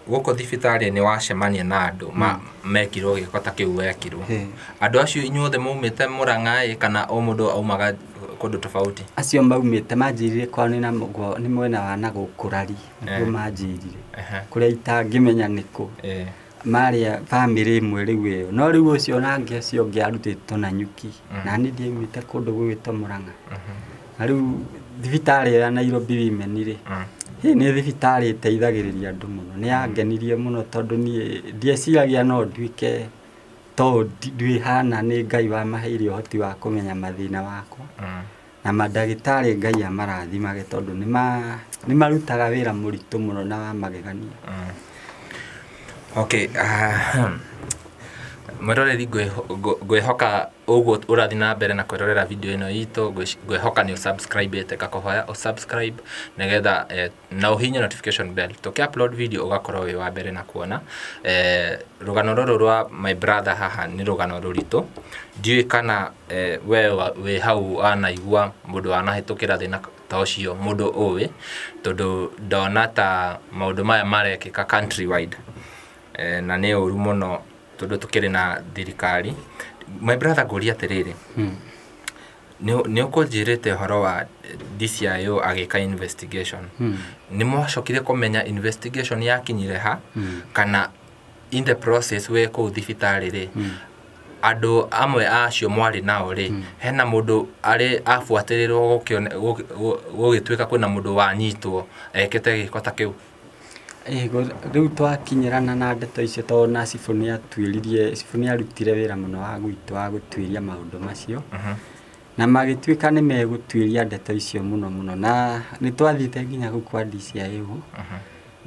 Gũkũ thibitarĩ nĩ wacemania na andũ mekirwo gĩko ta kĩu wekirwo. Andũ acio inyuothe maumĩte Mũrang'a kana o mũndũ aumaga kũndũ tofauti? Acio maumĩte manjĩrire kwao nĩ mwena wa Nagũkũrari nĩguo manjĩrire, kũrĩa itangĩmenya nĩkũ. Marĩa bamĩrĩ ĩmwe rĩu ĩyo, no rĩu ũcio nangĩ ũcio ũngĩ arutĩtwo Nanyuki na niĩ ndiaumĩte kũndũ gwĩtwo Mũrang'a. Na rĩu thibitarĩ ya Nairobi Women rĩ, nĩ thibitarĩ ĩteithagĩrĩria andũ mũno. Nĩ yangenirie mũno tondũ niĩ ndieciragia no nduĩke tondũ ndwĩhana, nĩ Ngai wamaheire ũhoti wa kũmenya mathĩna wakwa. Na mandagĩtarĩ Ngai amarathimage tondũ nĩ marutaga wĩra mũritũ mũno na wa magegania. Okay, mwĩroreri ngwĩhoka ũguo ũrathiĩ na mbere na kwĩrorera video ĩno itũ, ngwĩhoka nĩ ũsubscribe-ĩte, ngakũhoya ũsubscribe nĩgetha na ũhihinye notification bell tũkĩ-upload video ũgakorwo wĩ wa mbere na kuona. Rũgano rũrũ rwa my brother haha nĩ rũgano rũritũ, ndiũĩ kana we wĩ hau wanaigua mũndũ wanahĩtũkĩra thĩna ta ũcio mũndũ ũĩ, tondũ ndona ta maũndũ maya marekĩka country wide na nĩ ũru mũno tondũ tukĩrĩ na thirikari. My brother ngũria atĩrĩrĩ, nĩ ũkũnjĩrĩte ũhoro wa DCIO agĩka investigation, nĩ mwacokire kũmenya investigation yakinyire ha kana in the process we kũu thibitarĩ rĩ, andũ amwe acio mwarĩ nao rĩ, hena mũndũ arĩ abuatĩrĩrwo gũgĩtuĩka kwĩna mũndũ wanyitwo ekĩte gĩko ta kĩu? Rĩu twakinyĩrana na ndeto icio tondũ na cibũ nĩ arutire wĩra mũno wa gwitũ wa gũtuĩria maũndũ macio, na magĩtuĩka nĩ megũtuĩria ndeto icio mũno na nĩ twathiĩte nginya gũkũ kwa DCIO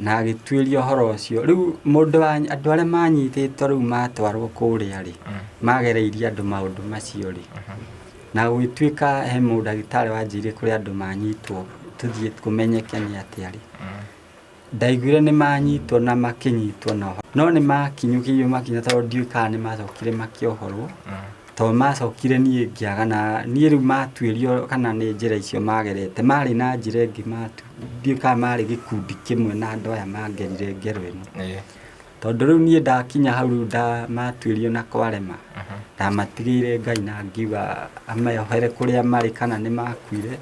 na agĩtuĩria ũhoro ũcio. Rĩu mũndũ wa andũ arĩa manyitĩtwo rĩu matwarwo kũrĩa rĩ, magereirie andũ maũndũ macio rĩ, na gũgĩtuĩka he mũndagĩtarĩ wanjĩrire kũrĩ andũ manyitwo tũthiĩ kũmenyeke nĩ atĩa rĩ, ndaiguire nĩ manyitwo na makĩnyitwo no nĩ makinyũkĩirio makinya tondũ ndiũĩ kana nĩ macokire makĩohorwo, tondũ macokire niĩ ngĩaga, na niĩ rĩu matuĩrio kana nĩ njĩra icio magerete, marĩ na njĩra ĩngĩ ndiũĩ kana marĩ gĩkundi kĩmwe na andũ aya mangerire ngero ĩno, tondũ rĩu niĩ ndakinya hau rĩu matuĩrio na kwarema, ndamatigĩire Ngai na ngiuga ameohere kũrĩa marĩ, kana nĩ makuire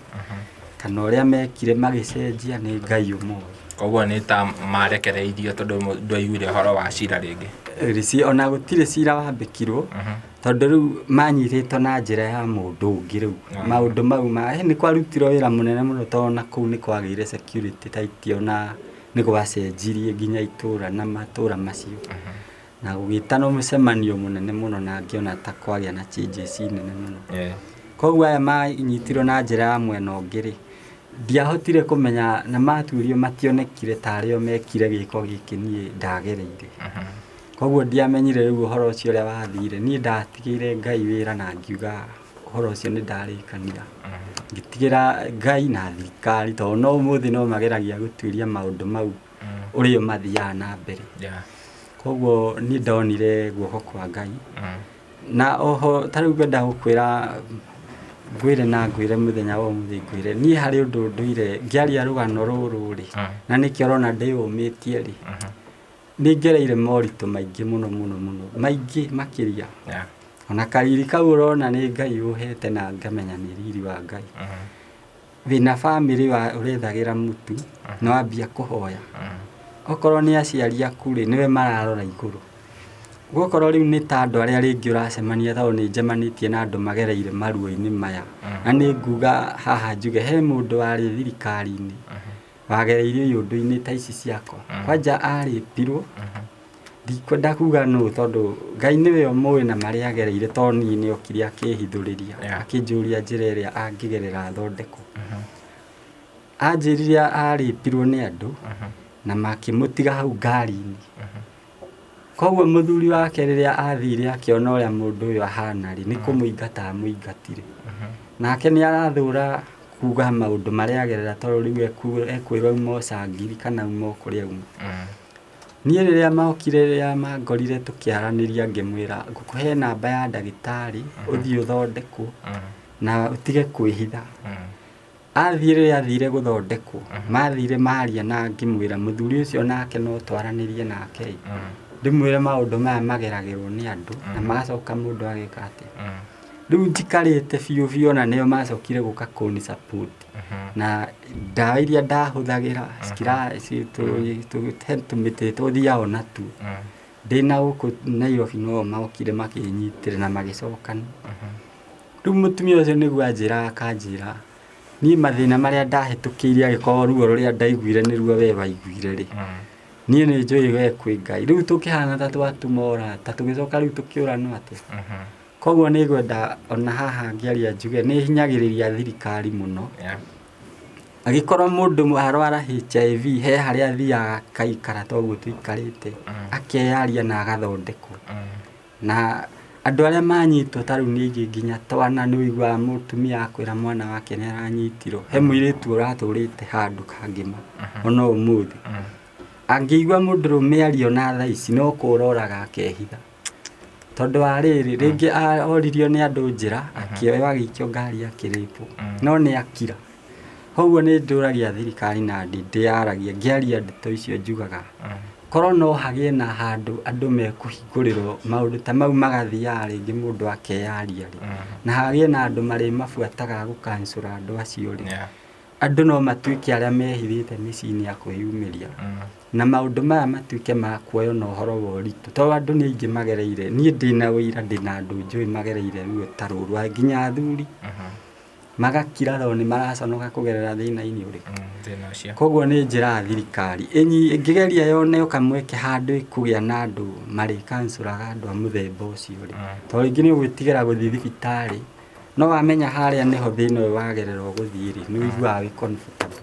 kana ũrĩa mekire magĩcenjia nĩ Ngai ũmwe. Koguo nĩ ta marekereirio tondũ ndwaiguire ũhoro wa cira rĩngĩ? Ona gũtirĩ cira wambĩkirwo, tondũ rĩu manyitĩtwo na njĩra ya mũndũ ũngĩ. Rĩu maũndũ mau nĩ kwarutirwo wĩra mũnene mũno, tondũ na kũu nĩ kwagĩire security tight, ona nĩ gwacenjirie nginya itũũra na matũũra macio, na gũgĩtanwo mũcemanio mũnene mũno, na ngĩona ta kwagĩa na changes nene mũno. Koguo aya manyitirwo na njĩra ya mwena ũngĩ rĩ, ndiahotire kũmenya, na matuĩrio mationekire tarĩo mekire gĩko gĩkĩ niĩ ndagereire. Koguo ndiamenyire rĩu ũhoro ũcio ũrĩa wathire. Niĩ ndatigĩire Ngai wĩra na ngiuga ũhoro ũcio nĩ ndarĩkanĩra, ngĩtigĩra Ngai na thirikari, tondũ no ũmũthĩ no mageragia gũtuĩria maũndũ mau ũrĩa mathiaga na mbere. Koguo niĩ ndonire guoko kwa Ngai, na oho ta rĩu ngwenda gũkwĩra ngwĩre na ngwĩre mũthenya wa ũmũthĩ ngwĩre niĩ harĩ ũndũ ndũire ngĩaria rũgano rũrũ rĩ, na nĩkĩo ũrona ndĩyũmĩtie rĩ, nĩ ngereire moritũ maingĩ mũno mũno mũno, maingĩ makĩria. Ona kariri kau ũrona nĩ Ngai ũhete, na ngamenya nĩ riri wa Ngai. Wĩna bamĩrĩ ũrethagĩra mũtu, na wambia kũhoya, okorwo nĩ aciari aku rĩ, nĩwe mararora igũrũ. Gũkorwo rĩu nĩ ta andũ arĩa rĩngĩ ũracemania, tondũ nĩ njemanĩtie na andũ magereire maruo-inĩ maya, na nĩ nguga haha njuge he mũndũ warĩ thirikari-inĩ wagereirio iũndũ-inĩ ta ici ciakwa, kwanja arĩpirwo, ndikwenda kuga nũ, tondũ Ngai nĩwe ũmũĩ na marĩa agereire, tondũ niĩ nĩokire akĩhithũrĩria, akĩnjũria njĩra ĩrĩa angĩgerera athondekwo. Anjĩrire arĩpirwo nĩ andũ na makĩmũtiga hau ngari-inĩ. Koguo mũthuri wake rĩrĩa athire akĩona ũrĩa mũndũ ũyũ ahana rĩ, nĩ kũmũingata amũingatire, nake nĩ arathũra kuga maũndũ marĩa agerera, tondũ rĩu ekwĩrwo auma ũcangiri kana auma kũrĩa auma. Niĩ rĩrĩa mokire, rĩrĩa mangorire tũkĩaranĩria, ngĩmwĩra ngũkũhe namba ya ndagĩtarĩ ũthiĩ ũthondekwo na ũtige kwĩhitha. Athiĩ rĩrĩa athire gũthondekwo, mathire maria, na ngĩmwĩra mũthuri ũcio nake no twaranĩrie nake, ndĩmwĩre maũndũ maya mageragĩrwo nĩ andũ na magacoka mũndũ ageka atĩa. Rĩu njikarĩte biũ biũ, na nĩo macokire gũka kũni support, na ndawa iria ndahũthagĩra tũmĩtĩ tũthiaga natu ndĩna gũkũ Nairobi, no mokire makĩnyitĩrĩra na magĩcokana. Rĩu mũtumia ũcio nĩguo anjĩra, akanjĩra niĩ mathĩna marĩa ndahĩtũkĩire, agĩkorwo ruo rũrĩa ndaiguire nĩruo we waiguire rĩ, niĩ nĩ njũĩ we kwĩ Ngai. Rĩu tũkĩhana ta twatuma ta tũgĩcoka rĩu tũkĩũranwo atĩa. Koguo nĩ ngwenda ona haha ngĩaria njuge nĩ hinyagĩrĩria thirikari mũno, agĩkorwo mũndũ arwara HIV, he harĩa athiaga akaikara ta ũguo tũikarĩte, akeyaria na agathondekwo. Na andũ arĩa manyitwo ta rĩu nĩ aingĩ, nginya twana nĩ ũiguaga mũtumia akwĩra mwana wake nĩ aranyitirwo, he mũirĩtu ũratũrĩte handũ kangĩma ona ũmũthĩ. Angĩigua mũndũ rĩu mĩario na thaa ici, no kũũroraga akehitha, tondũ wa rĩrĩ rĩngĩ oririo nĩ andũ njĩra, akĩoywo agĩikio ngari akĩrĩpwo, no nĩ akira. Koguo nĩ ndũragia thirikari na ndĩyaragia, ngĩaria ndeto icio njugaga korwo no hagĩe na handũ andũ mekũhingũrĩrwo maũndũ ta mau, magathiaga rĩngĩ mũndũ akeyaria rĩ, na hagĩe na andũ marĩ mabuataga gũkancũra andũ acio rĩ, andũ no matuĩke arĩa mehithĩte mĩciĩ-inĩ ya kwĩyumĩria, na maũndũ maya matuĩke ma kuoywo na ũhoro wa ũritũ, tondũ andũ nĩ aingĩ magereire. Niĩ ndĩna ũira, ndĩna andũ njũĩ magereire ruo ta rũrũ, nginya athuri magakira, tondũ nĩ maraconoka kũgerera thĩna-inĩ ũrĩkũ. Koguo nĩ njĩra thirikari ĩngĩgeria yone ũkamweke handũ ĩkũgĩa na andũ marĩkancũraga andũ a mũthemba ũcio rĩ, tondũ rĩngĩ nĩ ũgwĩtigĩra gũthiĩ thibitarĩ, no wamenya harĩa nĩho thĩna ũyũ wagererwo gũthiĩ rĩ, nĩ ũiguaga wĩ comfortable.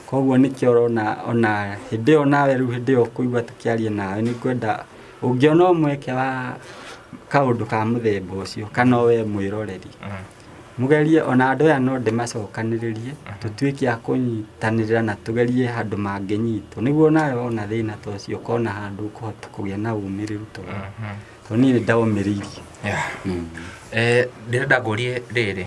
koguo nĩkĩo ũrona ona hĩndĩ ĩyo nawe rĩu hĩndĩ ĩyo ũkũigua tũkĩaria nawe nĩ kwenda ũngĩona mweke wa kaũndũ ka mũthemba ũcio kana we mwĩroreri mugerie ona andũ aya no ndĩmacokanĩrĩrie tũtuĩke a kũnyitanĩrĩra na tũgerie handũ mangĩnyitwo nĩguo nawe ona thĩna ta ũcio ũkona handũ ũkũhota kũgĩa na umĩrĩru tondũ niĩ nĩ ndaũmĩrĩirie. Ndĩrenda ngũrie rĩrĩ,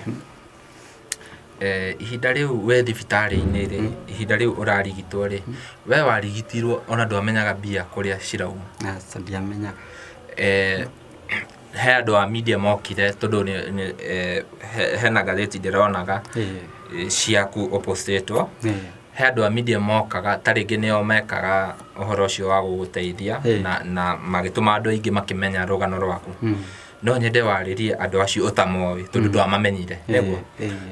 ihinda rĩu we thibitarĩ-inĩ rĩ, ihinda rĩu ũrarigitwo rĩ, we warigitirwo ona ndwamenyaga mbia kũrĩa cirauma? Aca ndiamenyaga. He andũ a media mokire tondũ hena ngathĩti ndĩronaga ciaku opostĩtwo, he andũ a media mokaga ta rĩngĩ nĩo mekaga ũhoro ũcio wa gũgũteithia na magĩtũma andũ aingĩ makĩmenya rũgano rwaku. No nyende warĩrie andũ acio ũtamoĩ tondũ ndwamamenyire, nĩguo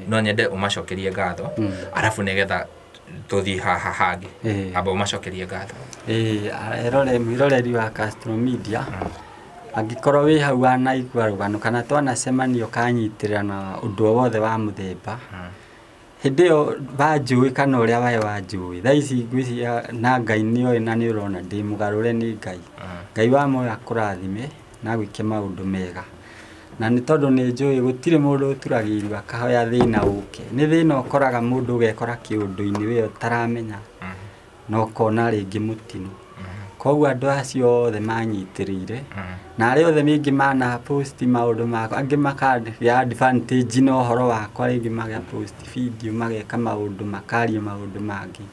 no nyende ũmacokerie ngatho arabu nĩgetha tũthiĩ haha hangĩ amba ũmacokerie ngatho. Mwĩroreri wa Castro Media angĩkorwo wĩ hau wanaigua rũgano kana twanacemanio kanyitĩrĩra na ũndũ o wothe wa mũthemba, hĩndĩ ĩyo wanjũĩ kana ũrĩa wae wanjũĩ, thaa ici ngwĩciria na Ngai nĩoĩ na nĩ ũrona ndĩ mũgarũre nĩ Ngai. Ngai wa muoyo akũrathime na gwĩke maũndũ mega, na nĩ tondũ nĩ njũĩ gũtirĩ mũndũ ũturagĩirwo akahoya thĩna ũke. Nĩ thĩna ũkoraga mũndũ ũgekora kĩũndũ-inĩ we ũtaramenya na ũkona rĩngĩ mũtino. Koguo andũ acio othe manyitĩrĩire na arĩa othe mĩingĩ mana post maũndũ makwa, angĩ makagĩa advantage na ũhoro wakwa, rĩngĩ magĩa post video mageka maũndũ makaria maũndũ mangĩ.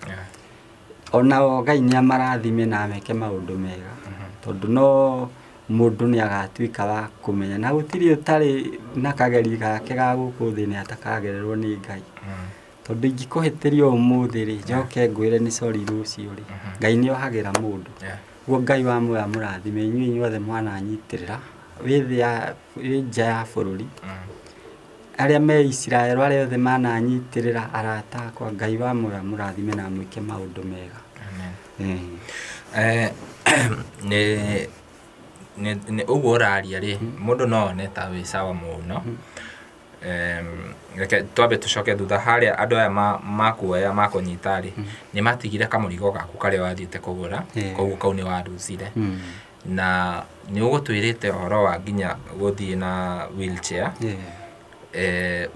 Onao Ngai nĩamarathime na meke maũndũ mega tondũ no mũndũ nĩ agatuĩka wa kũmenya na gũtirĩ ũtarĩ na kageri gake ga gũkũ thĩ nĩ atakagererwo nĩ Ngai. Tondũ ingĩkũhĩtĩria ũmũthĩ rĩ, njoke ngwĩre nĩ sorry rũciũ rĩ, Ngai nĩ ohagĩra mũndũ. Guo Ngai wa muoyo amũrathime inyuĩ inyuothe mwananyitĩrĩra wĩ nja ya bũrũri, arĩa me Israel arĩa othe mananyitĩrĩra arata akwa, Ngai wa muoyo amũrathime na mwĩke maũndũ mega. Nĩ ũguo ũraria rĩ, mũndũ no one ta wĩ sawa mũno. Reke twambe tũcoke thutha harĩa andũ aya makuoya makũnyita rĩ, nĩ matigire kamũrigo gaku karĩa wathiĩte kũgũra, koguo kau nĩ warucire, na nĩ ũgũtwĩrĩte ũhoro wa nginya gũthiĩ na wheelchair.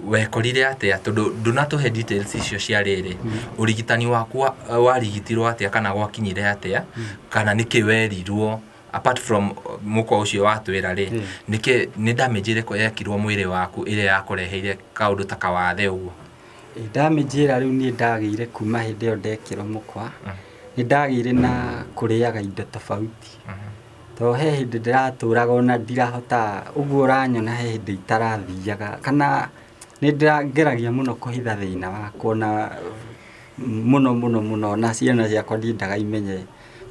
Wekorire atĩa tondũ ndũnatũhe details icio cia rĩrĩ, ũrigitani waku warigitirwo atĩa kana gwakinyire atĩa, kana nĩkĩ werirwo apart from mũko ũcio watwĩra rĩ, nĩ damage ĩrĩkũ yekirwo mwĩrĩ waku ĩrĩa yakũreheire kaũndũ ta kawathe ũguo? Damage ĩrĩa rĩu niĩ ndagĩire kuma hĩndĩ ĩyo ndekĩrwo mũkwa, nĩ ndagĩire na kũrĩaga indo tofauti. Tondũ he hĩndĩ ndĩratũraga ona ndirahota ũguo ũranyona, he hĩndĩ itarathiaga kana nĩ ndĩrangeragia mũno kũhitha thĩna wakwa na mũno na ciana ciakwa ndiendaga imenye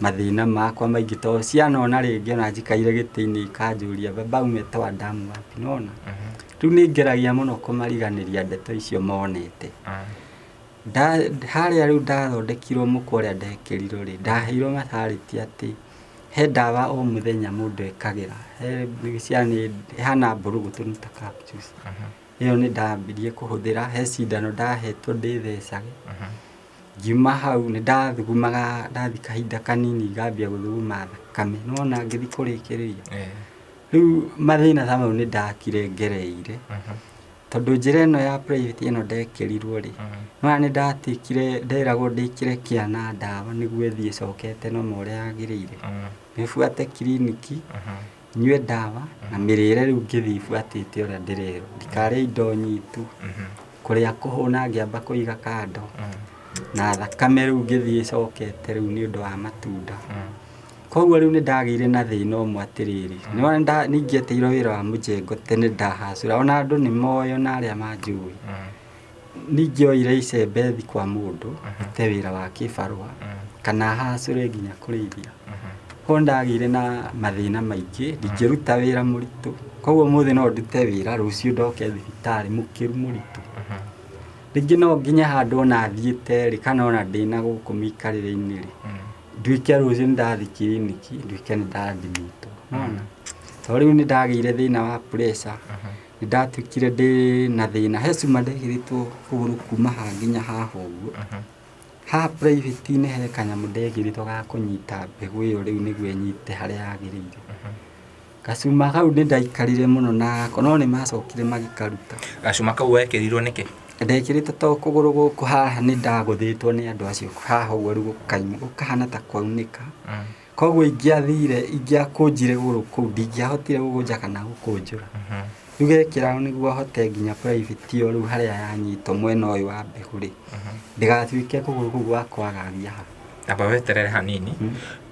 mathĩna makwa maingĩ tondũ ciana ona rĩngĩ ona njikaire gĩtĩ-inĩ ikanjũria baba umĩte wa damu wapi, nona rĩu nĩ ngeragia mũno kũmariganĩria ndeto icio monete. Harĩa rĩu ndathondekirwo mũkwa ũrĩa ndekĩrirwo rĩ, ndaheirwo matarĩti atĩ he ndawa o mũthenya mũndũ ekagĩra, he hana mbũrũgũtũ nĩ ta capsules, ĩyo nĩ ndambirie kũhũthĩra. He cindano ndahetwo ndĩthecage, ngiuma hau nĩ ndathugumaga, ndathi kahinda kanini ngambia gũthuguma thakame, nona ngĩthi kũrĩkĩrĩria rĩu mathĩna ta mau nĩ ndakire ngereire. Tondũ njĩra ĩno ya private ĩno ndekĩrirwo rĩ, nona nĩ ndatĩkire nderagwo ndĩkĩre kĩana ndawa nĩguo ĩthiĩ ĩcokete no ũrĩa yagĩrĩire, nĩbuate kiriniki nyue ndawa na mĩrĩre rĩu ngĩthi buatĩte ũrĩa ndĩrerwo, ndikarĩe indo nyitu, kũrĩa kũhũna ngĩamba kũiga kando, na thakame rĩu ngĩthi ĩcokete rĩu nĩ ũndũ wa matunda. Koguo rĩu nĩ ndagĩire na thĩna ũmwe atĩrĩrĩ, nĩingĩeteirwo wĩra wa mũjengo tene ndahacũra, ona andũ nĩ moĩ ona arĩa manjũĩ. Ningĩoire icembe thi kwa mũndũ te wĩra wa kĩbarũa kana hacũre nginya kũrĩithia. Koguo ndagĩire na mathĩna maingĩ, ndingĩruta wĩra mũritũ, koguo ũmũthĩ no ndute wĩra, rũciũ ndoke thibitarĩ mũkĩru mũritũ. Rĩngĩ no nginya handũ ona thiĩte rĩ kana ona ndĩna gũkũ mĩikarĩre-inĩ rĩ, nduĩke rũciũ nĩ ndathi kiriniki nduĩke nĩ ndathimĩtwo, nona tondũ rĩu nĩ ndagĩire thĩna wa pressure, nĩ ndatuĩkire ndĩ na thĩna, he cuma ndekĩrĩtwo kũgũrũ kuma haha nginya haha ũguo, haha private-inĩ he kanyamũ ndekĩrĩtwo ga kũnyita mbegũ ĩyo rĩu nĩguo ĩnyite harĩa yagĩrĩire. Gacuma kau nĩ ndaikarire mũno nako no nĩ macokire magĩkaruta. Gacuma kau wekĩrirwo nĩkĩ? Ndekĩrĩte to kũgũrũ gũkũ haha nĩ ndagũthĩtwo nĩ andũ acio haha ũguo rĩu gũkahana ta kwaunĩka. Koguo ingĩakũnjire gũrũ kũu ndingĩahotire gũkũnja kana gũkũnjũra. Rĩu gekĩra nĩguo hote nginya private ĩyo rĩu harĩa yanyitwo mwena ũyũ wa mbegũ rĩ, ndĩgatuĩke kũgũrũ kũu gwa kwagagia ha. Amba weterere hanini.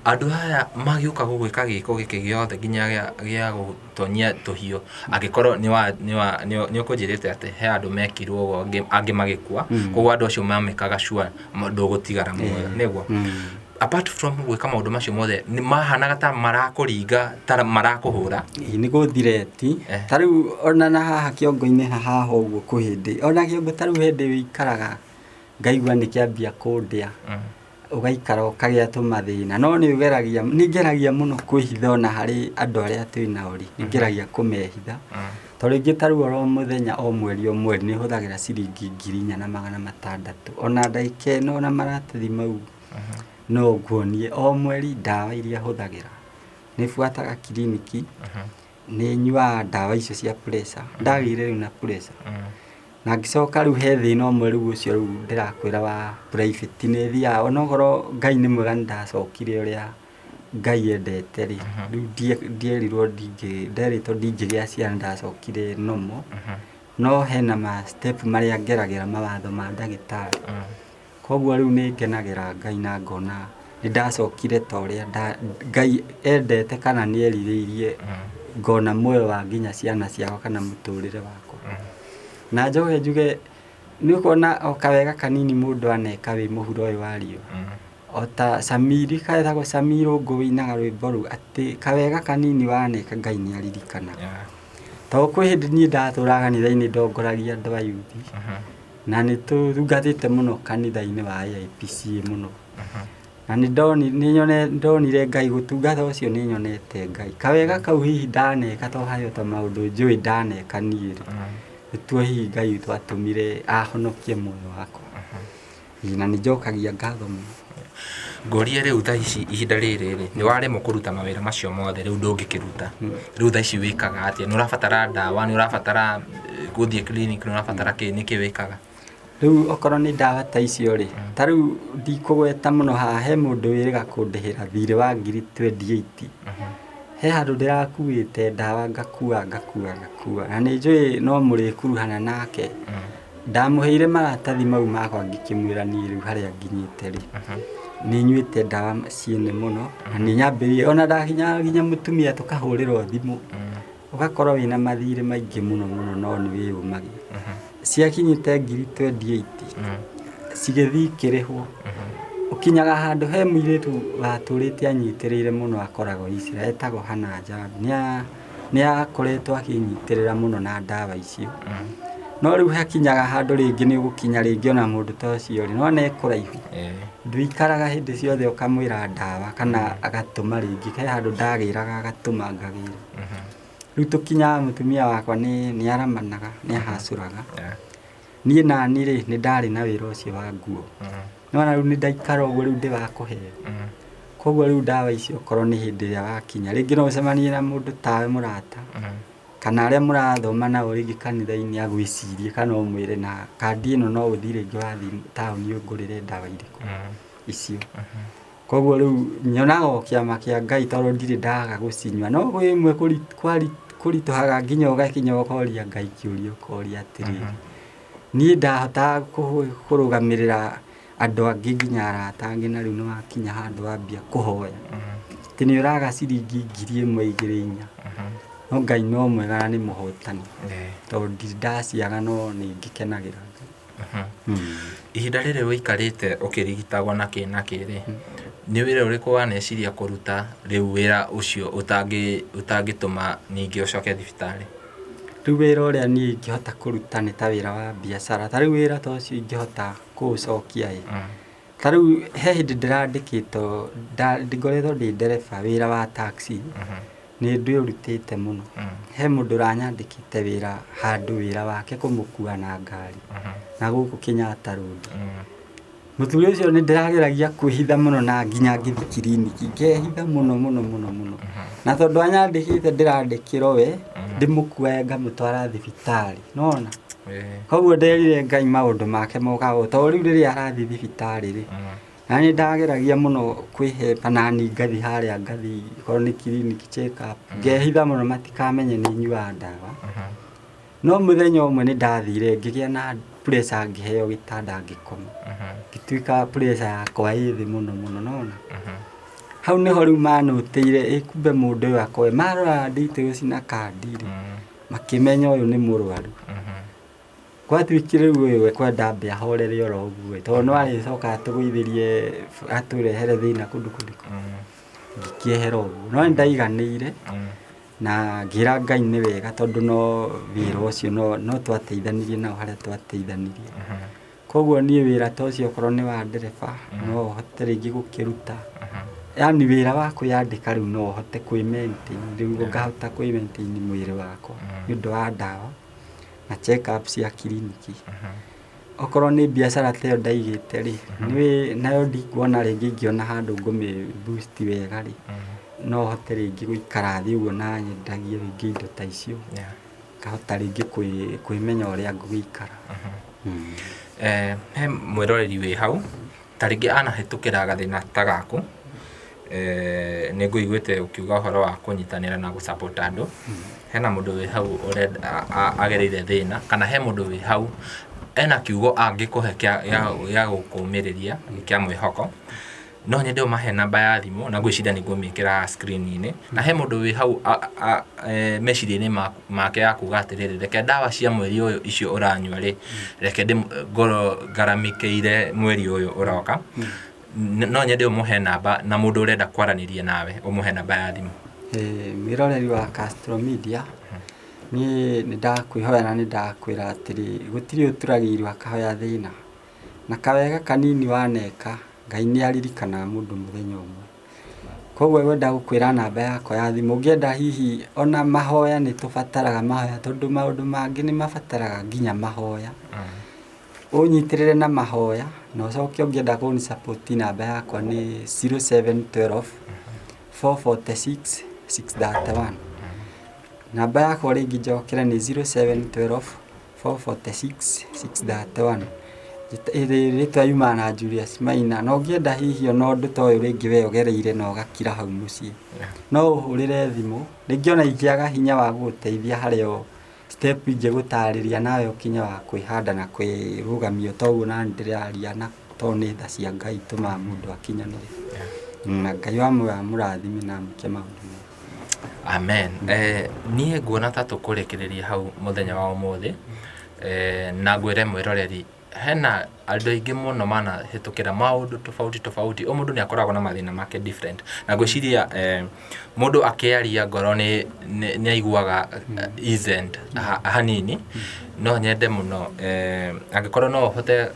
Andũ aya magĩũka gũgwĩka gĩko gĩkĩ gĩothe nginya gĩa gũtonyia tũhiũ, angĩkorwo nĩ ũkũnjĩrĩte atĩ he andũ mekirwo ũguo angĩ magĩkua, koguo andũ acio mamĩkaga sure ndũgũtigara muoyo nĩguo. Apart from gwĩka maũndũ macio mothe nĩ mahanaga ta marakũringa ta marakũhũra. Nĩ gũthireti ta rĩu ona na haha kĩongo-inĩ haha ũguo kũhĩndĩ ona kĩongo ta rĩu hĩndĩ wĩikaraga ngaigua nĩ kĩambia kũndĩa, ũgaikara ũkagĩa tũmathĩna no nĩ ngeragia mũno kwĩhitha ona harĩ andũ arĩa twĩ nao rĩ, nĩ ngeragia kũmehitha tondũ rĩngĩ ta rĩu o mũthenya o mweri nĩ hũthagĩra ciringi 4,600 ona ndagĩka ĩno na maratathi mau no nguonie o mweri ndawa iria hũthagĩra. Nĩ buataga kiriniki, nĩ nyuaga ndawa icio cia pressure, ndagĩire rĩu na pressure. Na ngĩcoka rĩu he thĩna ũmwe rĩu ũcio rĩu ndĩrakwĩra wa private nĩ thiaga onokorwo Ngai nĩ mwega nĩ ndacokire ũrĩa Ngai endete rĩ, rĩu nderĩtwo ndingĩgĩa ciana ndacokire normal, no hena ma step marĩa ngeragĩra mawatho ma ndagĩtarĩ. Koguo rĩu nĩ ngenagĩra Ngai na ngona nĩ ndacokire ta ũrĩa Ngai endete kana nĩ erirĩirie ngona muoyo wa nginya ciana ciakwa kana mũtũrĩre wakwa. Na njuge nĩ kuona o kawega kanini mũndũ aneka wĩ mũhuro ũyũ wa riũa. O ta Samiri kaetagwo Samiri ũngũ wĩinaga rwĩmbo rũu atĩ kawega kanini waneka Ngai nĩ aririkanaga. Tondũ kwĩ hĩndĩ niĩ ndatũraga kanitha-inĩ ndongoragia andũ a yuthi na nĩ tũtungatĩte mũno kanitha-inĩ wa AIPC mũno. Na nĩ ndonire Ngai gũtungata ũcio nĩ nyonete Ngai. Kawega kau hihi ndaneka to harĩ ta maũndũ njũĩ ndaneka niĩ rĩ. Nĩtuo hihi Ngai twatũmire ahonokie muoyo wakwa. Na nĩ njokagia ngatho mũno. Ngoria rĩu thaa ici ihinda rĩrĩ nĩ waremwo kũruta mawĩra macio mothe rĩu ndũngĩkĩruta. Rĩu thaa ici wĩkaga atĩa? Nĩ ũrabatara ndawa, nĩ ũrabatara gũthiĩ clinic, nĩ ũrabatara nĩkĩ wĩkaga? Rĩu okorwo nĩ ndawa ta icio rĩ, ta rĩu ndikũgweta mũno haha he mũndũ wĩrĩga kũndĩhĩra thirĩ wa ngiri 28. He handũ ndĩrakuĩte ndawa ngakua na nĩ njũĩ no mũrĩkuruhana nake. Ndamũheire maratathi mau makwa ngĩkĩmwĩra niĩ rĩu harĩa nginyĩte rĩ, nĩ nyuĩte ndawa ciene mũno na nĩ nyambĩrĩirie ona ndakinya mũtumia tũkahũrĩrwo thimũ ũgakorwo wĩna mathirĩ maingĩ mũno no nĩ wĩyũmagia. Ciakinyĩte ngiri 28 cigĩthiĩ ikĩrĩhwo. Ũkinyaga handũ he mũirĩtu watũrĩte anyitĩrĩire mũno akoragwo Isiraeli etagwo Hannah Njambi, nĩ akoretwo akĩnyitĩrĩra mũno na ndawa icio. No rĩu hakinyaga handũ rĩngĩ nĩ ũgũkinya rĩngĩ ona mũndũ ta ũcio rĩ, no nĩ kũraihu. Ndũikaraga hĩndĩ ciothe ũkamwĩra ndawa kana agatũma rĩngĩ, he handũ ndagĩraga agatũma ngagĩra. Rĩu tũkinyaga mũtumia wakwa nĩ aramanaga, nĩ ahacũraga. Niĩ nani rĩ nĩ ndarĩ na wĩra ũcio wa nguo. No na rĩu nĩ ndaikara ũguo rĩu ndĩrakũheo. Koguo rĩu ndawa icio okorwo nĩ hĩndĩ ĩrĩa wakinya rĩngĩ no ũcemanie na mũndũ tawe mũrata kana arĩa mũrathoma nao rĩngĩ kanitha-inĩ agwĩcirie kana ũmwĩre na kandi ĩno no ũthiĩ rĩngĩ wathiĩ taũni ũngũrĩre ndawa irĩkũ icio. Koguo rĩu nyonaga o kĩama kĩa Ngai tondũ ndirĩ ndaga gũcinyua, no gwĩ imwe kũritũhaga nginya ũgakinya ũkoria Ngai kĩũria ũkoria atĩrĩrĩ, niĩ ndahota kũrũgamĩrĩra andũ angĩ nginya arata angĩ na rĩu nĩ wakinya handũ wambia kũhoya atĩ nĩ ũraga ciringi 1,000-2,400. No Ngai no mwega na nĩ mũhotani tondũ ndirĩ ndaciaga no nĩ ngĩkenagĩra Ngai. Ihinda rĩrĩ wĩikarĩte ũkĩrigitagwo na kĩrĩ nĩ wĩra ũrĩkũ waneciria kũruta rĩu wĩra ũcio ũtangĩtũma ningĩ ũcoke thibitarĩ? Rĩu wĩra ũrĩa niĩ ingĩhota kũruta nĩ ta wĩra wa biacara. Ta rĩu wĩra ta ũcio ingĩhota kũũcokia ta rĩu he hĩndĩ ndĩrandĩkĩtwo ngoretwo ndĩ ndereba wĩra wa taxi nĩ ndĩũrutĩte mũno. He mũndũ ũranyandĩkĩte wĩra handũ wĩra wake kũmũkua na ngari na gũkũ Kenyatta Road. Mũthuri ũcio nĩ ndĩrageragia kwĩhitha mũno na nginya ngĩthi kiriniki ngehitha mũno mũno mũno mũno na tondũ anyandĩkĩte ndĩrandĩkĩrwo we ndĩmũkuaye ngamũtwara thibitarĩ nona koguo nderire Ngai maũndũ make mokaga tondũ rĩu rĩrĩa arathiĩ thibitarĩ rĩ na nĩ ndageragia mũno kwĩhemba na ni ngathi harĩa ngathi korwo nĩ kiriniki check up ngehitha mũno matikamenye nĩ nyuaga ndawa no mũthenya ũmwe nĩ ndathire ngĩgĩa na pressure ngĩheo gĩtanda ngĩkoma ngĩtuĩka pressure yakwa ĩ thĩ mũno mũno nona hau nĩho rĩu manũtĩire kumbe mũndũ ũyũ akoe marora details na kandi rĩ makĩmenya ũyũ nĩ mũrwaru gwatuĩkire rĩu ũyũ kwenda ambe ahorere oro ũguo tondũ no arĩcoka atũgũithĩrie atũrehere thĩna kũndũ kũndũ ngĩkĩehera ũguo no nĩ ndaiganĩire na ngira Ngai nĩ wega tondũ no wĩra ũcio no twateithanirie nao harĩa twateithanirie koguo niĩ wĩra ta ũcio okorwo nĩ wa ndereba no hote rĩngĩ gũkĩruta yani wĩra wa kwĩyandĩka rĩu no hote kwĩ-maintain rĩu ngahota kwĩ-maintain mwĩrĩ wakwa nĩ ũndũ wa ndawa na check up cia kiriniki okorwo nĩ biacara ta ĩyo ndaigĩte rĩ nayo ndikuona rĩngĩ ingĩona handũ ngũmĩ boost wega rĩ no hote rĩngĩ gũikara thĩ ũguo na nyendagie rĩngĩ indo ta icio ngahota rĩngĩ kwĩmenya ũrĩa ngũgĩikara he mwĩroreri wĩ hau ta rĩngĩ anahĩtũkĩra gathĩna ta gaku nĩ ngũiguĩte ũkiuga ũhoro wa kũnyitanĩra na gũ-support andũ hena mũndũ wĩ hau agereire thĩna kana he mũndũ wĩ hau ena kiugo angĩkũhe gĩa gũkũmĩrĩria kĩa mwĩhoko no nyende ũmahe namba ya thimũ na ngwĩciria nĩ ngũmĩkĩra screen-inĩ na he mũndũ wĩ hau meciria-inĩ make ya kuga atĩrĩrĩ reke ndawa cia mweri ũyũ icio ũranyua rĩ reke ngaramĩkĩire mweri ũyũ ũroka no nyende ũmũhe namba na mũndũ ũrenda kwaranĩria nawe ũmũhe namba ya thimũ. Mwĩroreri wa Castro Media niĩ nĩ ndakwĩhoya na nĩ ndakwĩra atĩrĩ gũtirĩ ũturagĩirwo akahoya thĩna na kawega kanini waneka Ngai nĩ aririkanaga mũndũ mũthenya ũmwe koguo wenda gũkwĩra namba yakwa ya thimũ ũngĩenda hihi ona mahoya nĩ tũbataraga mahoya tondũ maũndũ mangĩ nĩ mabataraga nginya mahoya ũnyitĩrĩre na mahoya na ũcoke ũngĩenda kũni support namba yakwa nĩ 0712 446 631 namba yakwa rĩngĩ njokera nĩ 0712 446 631 rĩtwa yuma na Julius Maina no ũngĩenda hihi ona ũndũ ta ũyũ rĩngĩ we ũgereire na ũgakira hau mũciĩ no ũhũrĩre thimũ rĩngĩ ona ingĩaga hinya wa gũgũteithia harĩa step ingĩgũtarĩria nawe ũkinye wa kwĩhanda na kwĩrũgamia toguo na ndĩraria na to nĩ tha cia Ngai tũma mũndũ akinyanĩre na Ngai wa mũrathime na mũke maũndũ. Amen. Niĩ nguona ta tũkũrĩkĩrĩria hau mũthenya wa ũmũthĩ na ngwĩre mwĩroreri hena andũ aingĩ mũno manahĩtũkĩra maũndũ tofauti o mũndũ nĩ akoragwo na mathĩna make different na ngwĩciria mũndũ akĩaria ngoro nĩ aiguaga eased hanini no nyende mũno angĩkorwo no ũhote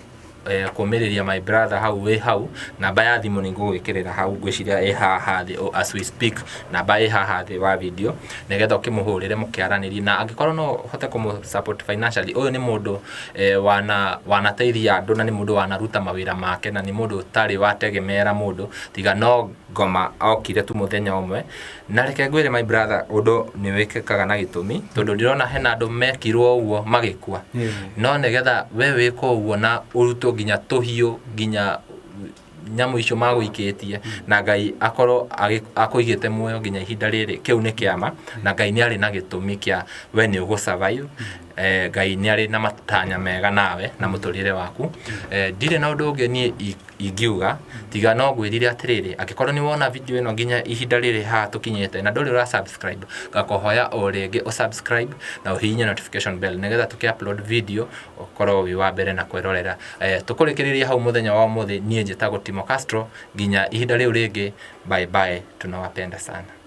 kũmĩrĩria my brother hau wĩ hau namba ya thimũ nĩ ngũgwĩkĩrĩra hau ngwĩciria ĩ haha thĩ as we speak namba ĩ haha thĩ wa video nĩgetha ũkĩmũhũrĩre mũkĩaranĩrie na angĩkorwo no ũhote kũmũ support financially ũyũ nĩ mũndũ wanateithia andũ na nĩ mũndũ wanaruta mawĩra make na nĩ mũndũ ũtarĩ wategemeera mũndũ tiga no ngoma okire tu mũthenya ũmwe na reke ngwĩre my brother ũndũ nĩ wĩkĩkaga na gĩtũmi tondũ ndĩrona hena andũ mekirwo ũguo magĩkua no nĩgetha we wĩkwo ũguo na ũrutwo nginya tũhiũ nginya nyamũ icio magũikĩtie na Ngai akorwo akũigĩte muoyo nginya ihinda rĩrĩ kĩu nĩ kĩama na Ngai nĩ arĩ na gĩtũmi kĩa we nĩ ũgũsurvive Ngai nĩ arĩ na matanya mega nawe na mũtũrĩre waku ndirĩ na ũndũ ũngĩ niĩ ingiuga tiga no ngwĩrire atĩrĩrĩ angĩkorwo nĩ wona video ĩno nginya ihinda rĩrĩ haha tũkinyĩte na ndũrĩ subscribe ngakũhoya o rĩngĩ subscribe na ũhihinye notification bell nĩgetha tũkĩ-upload video ũkorwo wĩ wa mbere na kwĩrorera tũkũrĩkĩrĩria hau mũthenya wa ũmũthĩ niĩ njĩtagwo Timo Castro nginya ihinda rĩu rĩngĩ bye bye tunawapenda sana.